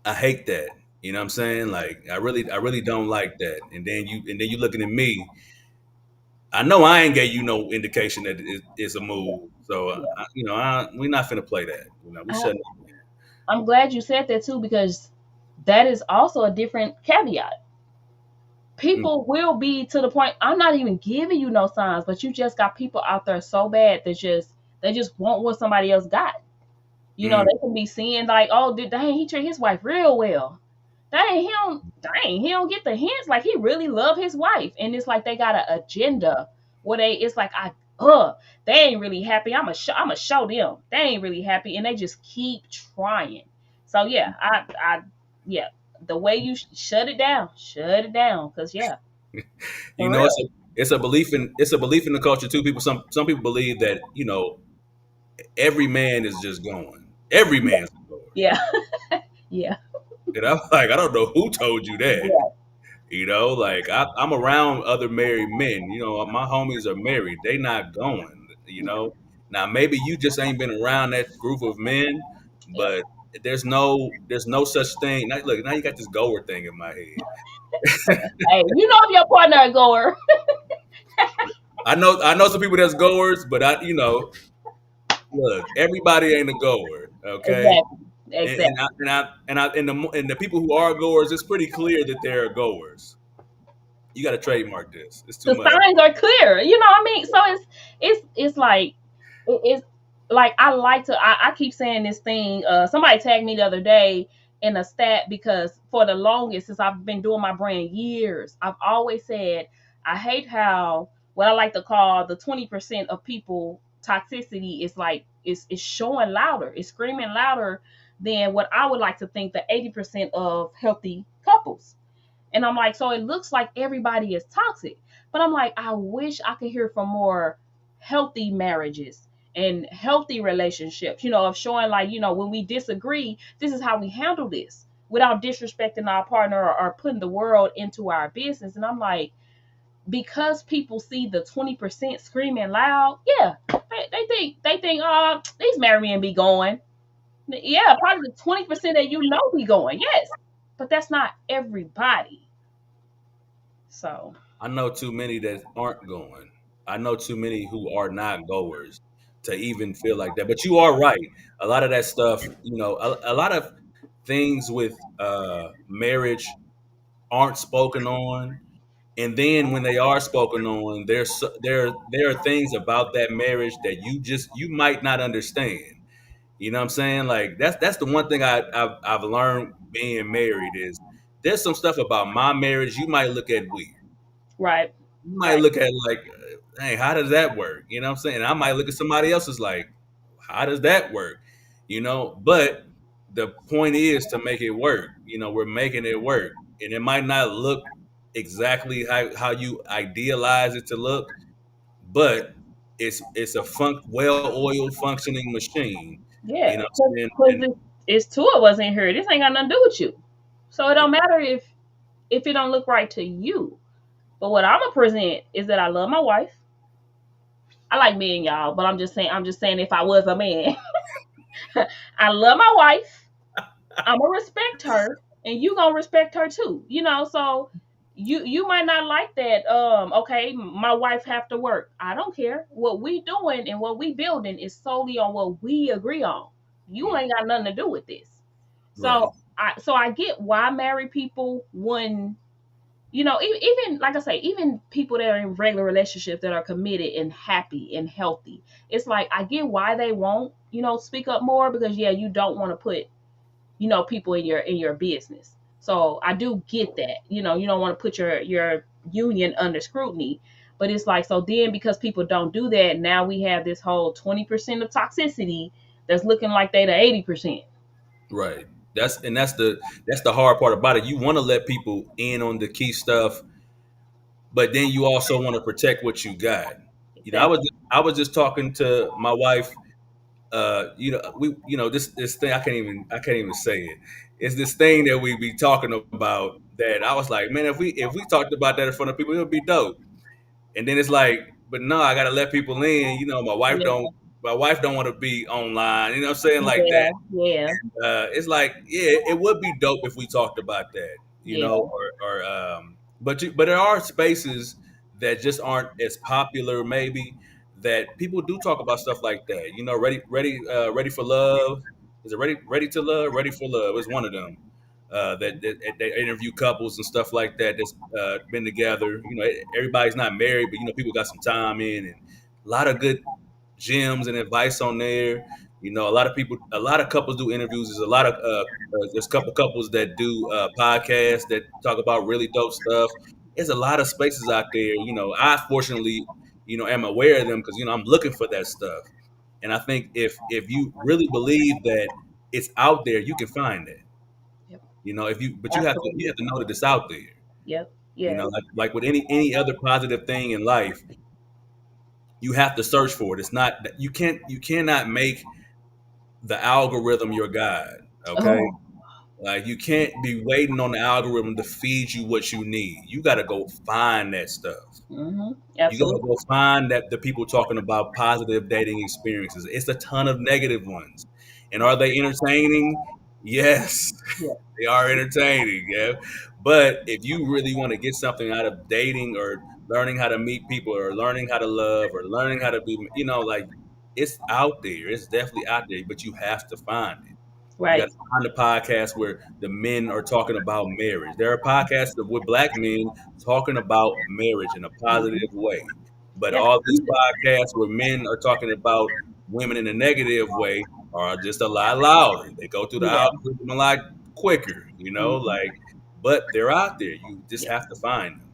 I hate that. You know what I'm saying? Like I really don't like that. And then you looking at me. I know I ain't gave you no indication that it's a Yeah. move. So Yeah. we're not finna play that. We I, shouldn't. I'm glad you said that too, because that is also a different caveat. Mm, People will be to the point, I'm not even giving you no signs, but you just got people out there so bad that they just want what somebody else got. mm. They can be seeing like, oh, dang, he treat his wife real well. Dang, he don't get the hints. Like he really love his wife, and it's like they got an agenda where it's like they ain't really happy. I'ma show them they ain't really happy, and they just keep trying. So yeah, yeah, the way you shut it down, cause yeah, You for know, it's real, a it's a belief in the culture too. Some people believe that every man is just going. Every man's a goer. yeah, yeah, And I'm like, I don't know who told you that. yeah, Like I'm around other married men. My homies are married. They not going. Now maybe you just ain't been around that group of men, yeah. but there's no such thing. Now, look, now you got this goer thing in my head. Hey, if your partner a goer. I know some people that's goers, but look, everybody ain't a goer, okay? Exactly, And exactly. and I, and I, and, I, and the people who are goers, it's pretty clear that they're goers. You got to trademark this. It's too The much. signs are clear. You know what I mean? So it's like it's like I keep saying this thing. Somebody tagged me the other day in a stat, because for the longest, since I've been doing my brand years, I've always said I hate how what I like to call the 20% of people toxicity is like is showing louder, it's screaming louder than what I would like to think the 80% of healthy couples. And I'm like, so it looks like everybody is toxic. But I'm like, I wish I could hear from more healthy marriages and healthy relationships, of showing like, when we disagree, this is how we handle this without disrespecting our partner, or putting the world into our business. And I'm like, because people see the 20% screaming loud, yeah, they think, these married men be going. Yeah, probably the 20% that be going, yes. But that's not everybody. So I know too many that aren't going. I know too many who are not goers to even feel like that. But you are right. A lot of that stuff, a lot of things with marriage aren't spoken on. And then when they are spoken on, there are things about that marriage that you might not understand. You know what I'm saying? Like that's the one thing I've learned being married is there's some stuff about my marriage you might look at weird. right, You might right, look at it like, hey, how does that work? You know what I'm saying? I might look at somebody else's like, how does that work? But the point is to make it work. We're making it work. And it might not look exactly how you idealize it to look, but it's a well-oiled functioning machine. You know yeah. what I'm saying? Because And it's two of us in here. This ain't got nothing to do with you. So it don't matter if it don't look right to you. But what I'm gonna present is that I love my wife. I like men, y'all, but I'm just saying if I was a man, I love my wife. I'm gonna respect her, and you gonna respect her too. So you might not like that. Okay, my wife have to work. I don't care. What we doing and what we building is solely on what we agree on. You ain't got nothing to do with this. right, So I get why married people wouldn't. Even like I say, even people that are in regular relationships that are committed and happy and healthy, it's like I get why they won't, speak up more, because yeah, you don't want to put, people in your business. So I do get that. You don't want to put your union under scrutiny. But it's like, so then because people don't do that, now we have this whole 20% of toxicity that's looking like they the 80%. right. That's the hard part about it. You want to let people in on the key stuff, but then you also want to protect what you got. Exactly. I was just talking to my wife. This thing I can't even say it. It's this thing that we be talking about that I was like, man, if we talked about that in front of people, it would be dope. And then it's like, but no, I gotta let people in. Yeah, My wife don't want to be online. You know what I'm saying like that. yeah, yeah, It's like, yeah, it would be dope if we talked about that, yeah. but there are spaces that just aren't as popular, maybe that people do talk about stuff like that. Ready for love. Is it ready to love? Ready for love is one of them. That interview couples and stuff like that that's been together. Everybody's not married, but people got some time in and a lot of good gems and advice on there. A lot of couples do interviews. There's a couple couples that do podcasts that talk about really dope stuff. There's a lot of spaces out there. I fortunately, am aware of them because I'm looking for that stuff. And I think if you really believe that it's out there, you can find it. Yep. But you Absolutely. have to know that it's out there. Yep. Yes. Like with any other positive thing in life, you have to search for it. It's not you cannot make the algorithm your guide. Okay, Oh. like you can't be waiting on the algorithm to feed you what you need. You got to go find that stuff. You got to Absolutely. go find that the people talking about positive dating experiences. It's a ton of negative ones, and are they entertaining? Yes, Yeah. they are entertaining. Yeah, but if you really want to get something out of dating or learning how to meet people or learning how to love or learning how to be, like it's out there. It's definitely out there, but you have to find it. You got Right. to find a podcast where the men are talking about marriage. There are podcasts with black men talking about marriage in a positive Mhm. way. But Yeah. all these podcasts where men are talking about women in a negative way are just a lot louder. They go through the Yeah. algorithm a lot quicker, Mhm. but they're out there. You just Yeah. have to find them.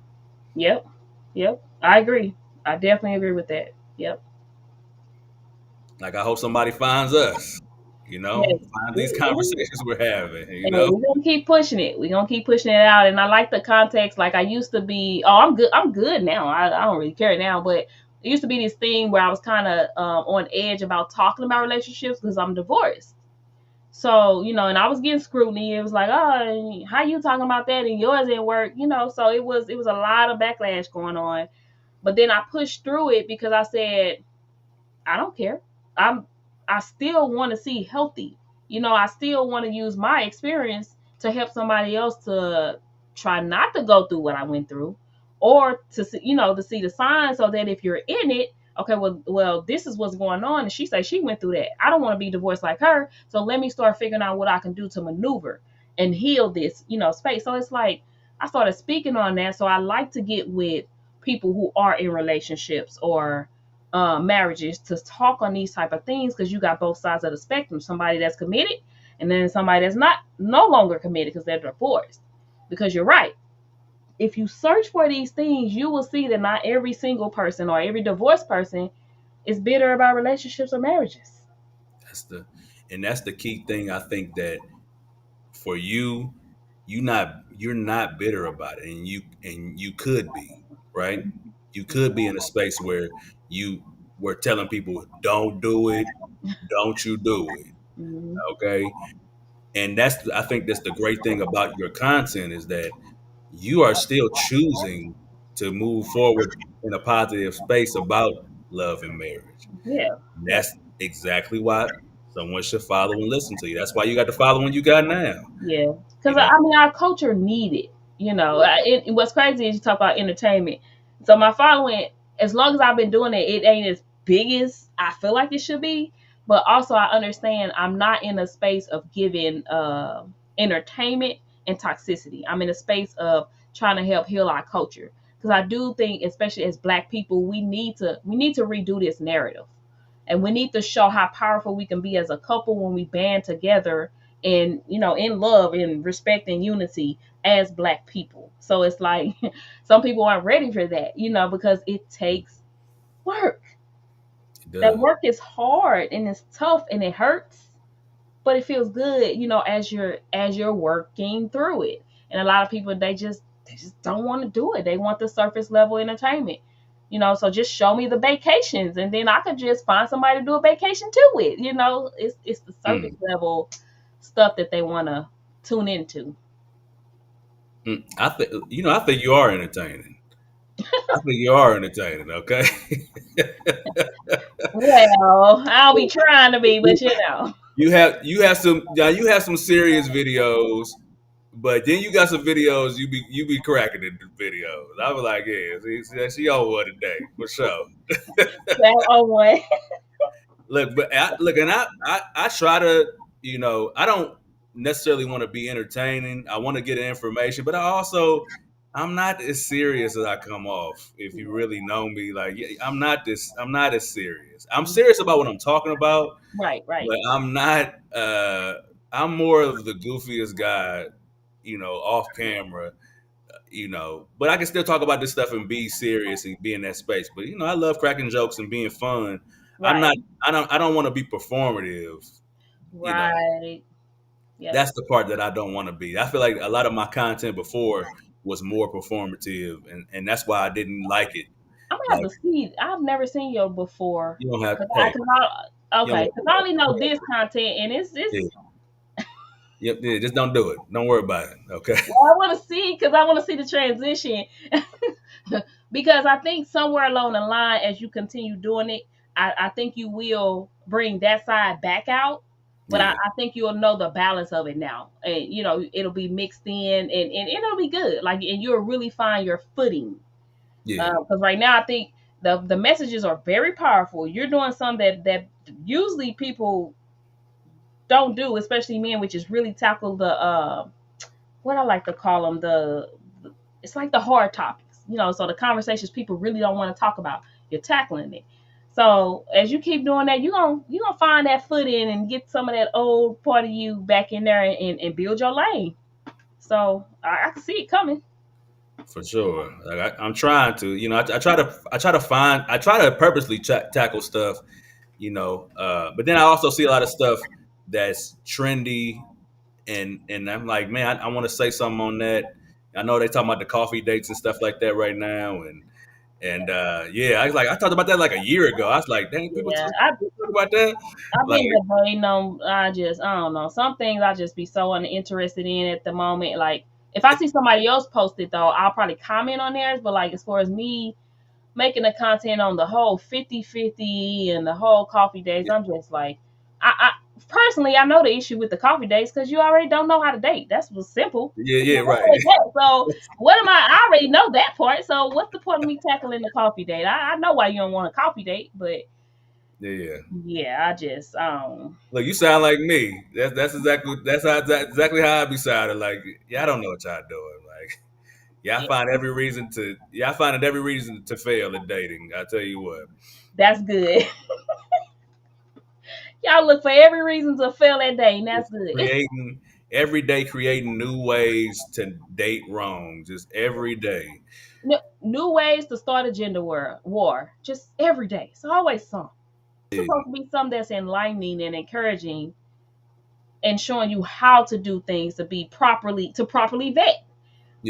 Yep. Yep. I agree. I definitely agree with that. Yep. Like I hope somebody finds us. Yes. find these conversations we're having. And we're gonna keep pushing it. We're gonna keep pushing it out. And I like the context. Like I used to be. Oh, I'm good. I'm good now. I don't really care now. But it used to be this thing where I was kind of on edge about talking about relationships because I'm divorced. So and I was getting scrutiny. It was like, oh, how you talking about that and yours didn't work? So it was a lot of backlash going on. But then I pushed through it because I said, I don't care. I'm I still want to see healthy. I still want to use my experience to help somebody else to try not to go through what I went through, or to see, to see the signs so that if you're in it, okay, well, this is what's going on, and she say she went through that. I don't want to be divorced like her, so let me start figuring out what I can do to maneuver and heal this, space. So it's like I started speaking on that. So I like to get with people who are in relationships or marriages to talk on these type of things because you got both sides of the spectrum. Somebody that's committed, and then somebody that's not no longer committed because they're divorced. Because you're right. If you search for these things, you will see that not every single person or every divorced person is bitter about relationships or marriages. That's the and that's the key thing. I think that for you, you're not bitter about it, and you could be, right. You could be in a space where you were telling people, don't do it, don't you do it, Mm-hmm. okay. And I think that's the great thing about your content, is that you are still choosing to move forward in a positive space about love and marriage. Yeah, And yeah. that's exactly why someone should follow and listen to you. That's why you got the following you got now. Yeah, You because know, I mean, our culture need it. What's crazy is you talk about entertainment. So my following, as long as I've been doing it, it ain't as big as I feel like it should be. But also, I understand I'm not in a space of giving entertainment and toxicity. I'm in a space of trying to help heal our culture because I do think, especially as Black people, we need to redo this narrative, and we need to show how powerful we can be as a couple when we band together and in love and respect and unity as Black people. So it's like some people aren't ready for that, because it takes work. it That does. work is hard and it's tough and it hurts, but it feels good, as you're working through it. And a lot of people, they just don't want to do it. They want the surface level entertainment. So just show me the vacations, and then I could just find somebody to do a vacation to it. It's the surface Mm, level stuff that they want to tune into. I think you are entertaining. I think you are entertaining. Okay. Well, I'll be trying to be, but. You have some serious videos, but then you got some videos you be cracking in the videos. I was like, yeah, she on one today for sure. That on one. Look, and I try to, I don't necessarily want to be entertaining. I want to get information, but I'm not as serious as I come off. If you really know me, like, yeah, I'm not as serious. I'm serious about what I'm talking about, Right, right. but I'm not. I'm more of the goofiest guy, off camera. But I can still talk about this stuff and be serious and be in that space. But I love cracking jokes and being fun. I'm Right, not. I don't want to be performative. You know, right. Yep. that's the part that I don't want to be. I feel like a lot of my content before was more performative, and that's why I didn't like it. I'm gonna Like, have to see. I've never seen you before. you don't have. Cause I, Hey, cause I, you don't. okay, cause I only know this content, and it's Yeah, it's. yep, yeah, just don't do it. Don't worry about it. Okay. Well, I want to see because I want to see the transition. Because I think somewhere along the line, as you continue doing it, I think you will bring that side back out. But I, Yeah. I think you'll know the balance of it now, and it'll be mixed in, and it'll be good. Like, and you'll really find your footing. Yeah. Because right now, I think the messages are very powerful. You're doing something that usually people don't do, especially men, which is really tackle the what I like to call them, it's like the hard topics, so the conversations people really don't want to talk about. You're tackling it. So as you keep doing that, you're gonna find that foot in and get some of that old part of you back in there, and build your lane. So I can see it coming. For sure. Like, I'm trying to, I try to purposely tackle stuff, but then I also see a lot of stuff. that's trendy, and I'm like, man, I want to say something on that. I know they talking about the coffee dates and stuff like that right now, and yeah, I was like, I talked about that like a year ago. I was like, dang, Yeah, people talk about that. I've Like, been debating on. I don't know. Some things I just be so uninterested in at the moment. Like if I see somebody else post it though, I'll probably comment on theirs. But like as far as me making the content on the whole 50-50 and the whole coffee days, I'm just like, I personally I know the issue with the coffee dates because you already don't know how to date. That's what's simple. yeah, It's yeah, simple right, as that. So what am I already know that part. So what's the point of me tackling the coffee date? I know why you don't want a coffee date, but yeah. yeah, I just Look, you sound like me. That's exactly how I be sounding. Like, yeah, I don't know what y'all doing. Like, yeah, yeah, I find every reason to fail at dating. I tell you what, that's good. Y'all look for every reason to fail that day, and that's just good. creating every day, creating new ways to date wrong, just every day. New ways to start a gender war, just every day. It's always some. It's Yeah, supposed to be something that's enlightening and encouraging and showing you how to do things to properly vet.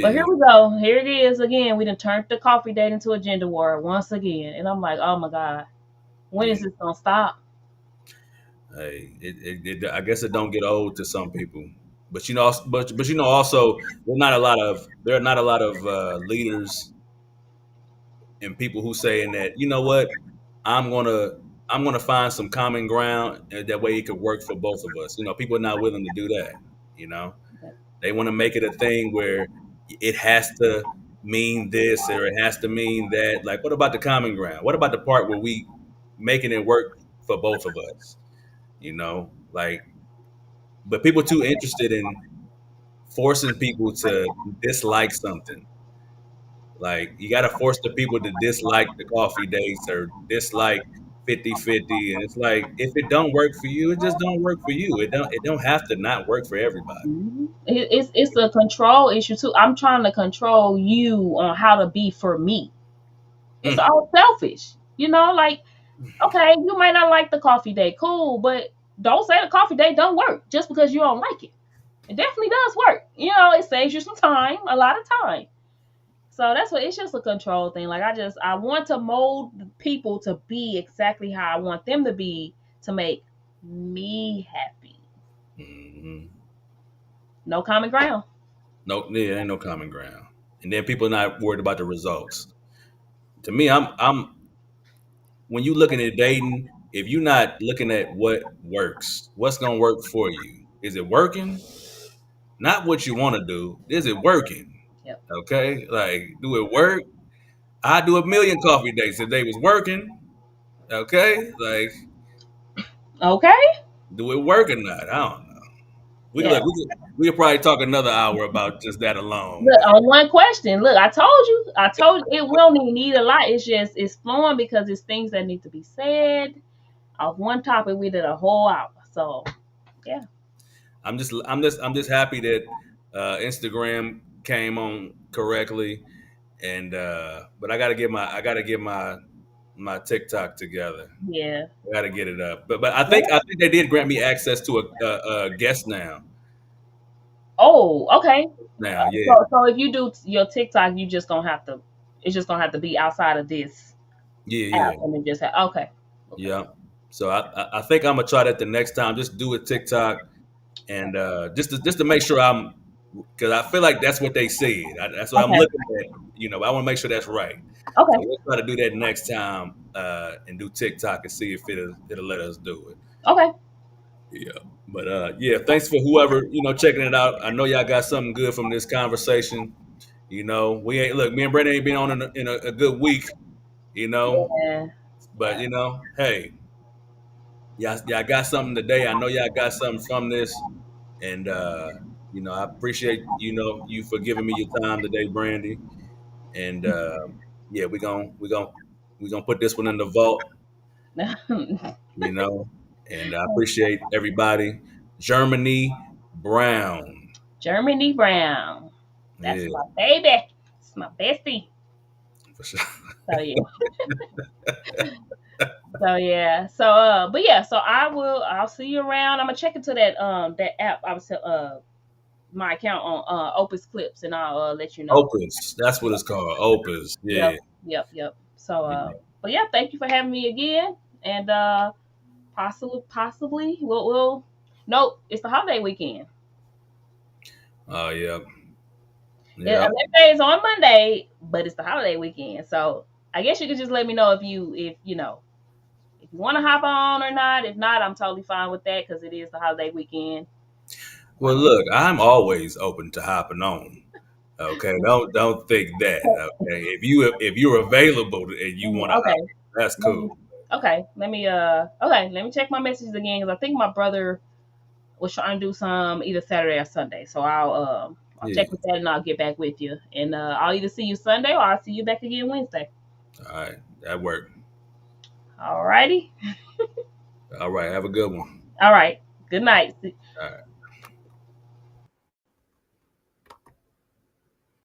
But here yeah, we go. Here it is again. We done turned the coffee date into a gender war once again. And I'm like, oh my God, when is yeah. this gonna stop? Hey, I guess it don't get old to some people, but you know, also there are not a lot of leaders and people who saying that, you know what, I'm gonna I'm gonna find some common ground, and that way it could work for both of us. You know, people are not willing to do that. You know, they want to make it a thing where it has to mean this or it has to mean that. Like, what about the common ground? What about the part where we making it work for both of us? You know, like, but people too interested in forcing people to dislike something. Like, you got to force the people to dislike the coffee dates or dislike 50-50, and it's like, if it don't work for you, it just don't work for you. It don't have to not work for everybody. It's a control issue too. I'm trying to control you on how to be for me. It's Mm. all selfish, like okay, you might not like the coffee date, cool, but don't say the coffee date don't work just because you don't like it. It definitely does work. It saves you some time, a lot of time. So that's what it's just a control thing. Like I want to mold people to be exactly how I want them to be to make me happy. Hmm. No common ground. No, there ain't no common ground, and then people not worried about the results. To me, I'm when you looking at dating, if you're not looking at what works, what's gonna work for you? Is it working? Not what you want to do. Is it working? Yep. Okay, like, do it work? I do a million coffee dates if they was working. Okay, like, Okay. do it work or not? I don't know. We Yeah. look. We could probably talk another hour about just that alone. Look, on one question. Look, I told you. I told you it will not even need a lot. It's just it's flowing because it's things that need to be said. Off one topic, we did a whole hour. So yeah. I'm just happy that Instagram came on correctly, and but I gotta get my TikTok together. Yeah. I gotta get it up. But I think they did grant me access to a guest now. Oh, okay. Now, yeah, So if you do your TikTok, you just gonna have to. It's just gonna have to be outside of this yeah, app, yeah, and then just have. Okay. Okay. yeah. So I think I'm gonna try that the next time. Just do a TikTok, and just to make sure because I feel like that's what they said. That's what I'm Okay. looking at. I want to make sure that's right. So Okay. we'll try to do that next time, and do TikTok and see if it'll let us do it. Okay. Yeah. But yeah, thanks for whoever checking it out. I know y'all got something good from this conversation. We ain't look. Me and Brandy ain't been on in a good week. You know, Yeah. but hey, y'all got something today. I know y'all got something from this, and I appreciate you for giving me your time today, Brandy. And yeah, we gonna put this one in the vault. You know, and I appreciate everybody. Germany Brown. Germany Brown. That's Yeah, my baby. It's my bestie. for sure. So yeah. So yeah. But yeah, so I'll see you around. I'm gonna check into that app. I was my account on Opus Clips, and I'll let you know. Opus. That's what Yep, it's called. Opus. yep, Yeah. yep. So Yeah. but yeah, thank you for having me again, and possibly we'll. Nope, it's the holiday weekend. Oh, yep. It, Yep. Labor Day is on Monday, but it's the holiday weekend. So I guess you could just let me know if if you want to hop on or not. If not, I'm totally fine with that because it is the holiday weekend. Well, look, I'm always open to hopping on. Okay, don't think that. Okay, if you're available and you want to hop, Okay. that's Let cool. me, let me check my messages again because I think my brother was trying to do some either Saturday or Sunday. So I'll Yeah. check with that and I'll get back with you. And I'll either see you Sunday or I'll see you back again Wednesday. All right, that worked. Alrighty. All right, have a good one. All right. Good night. All right.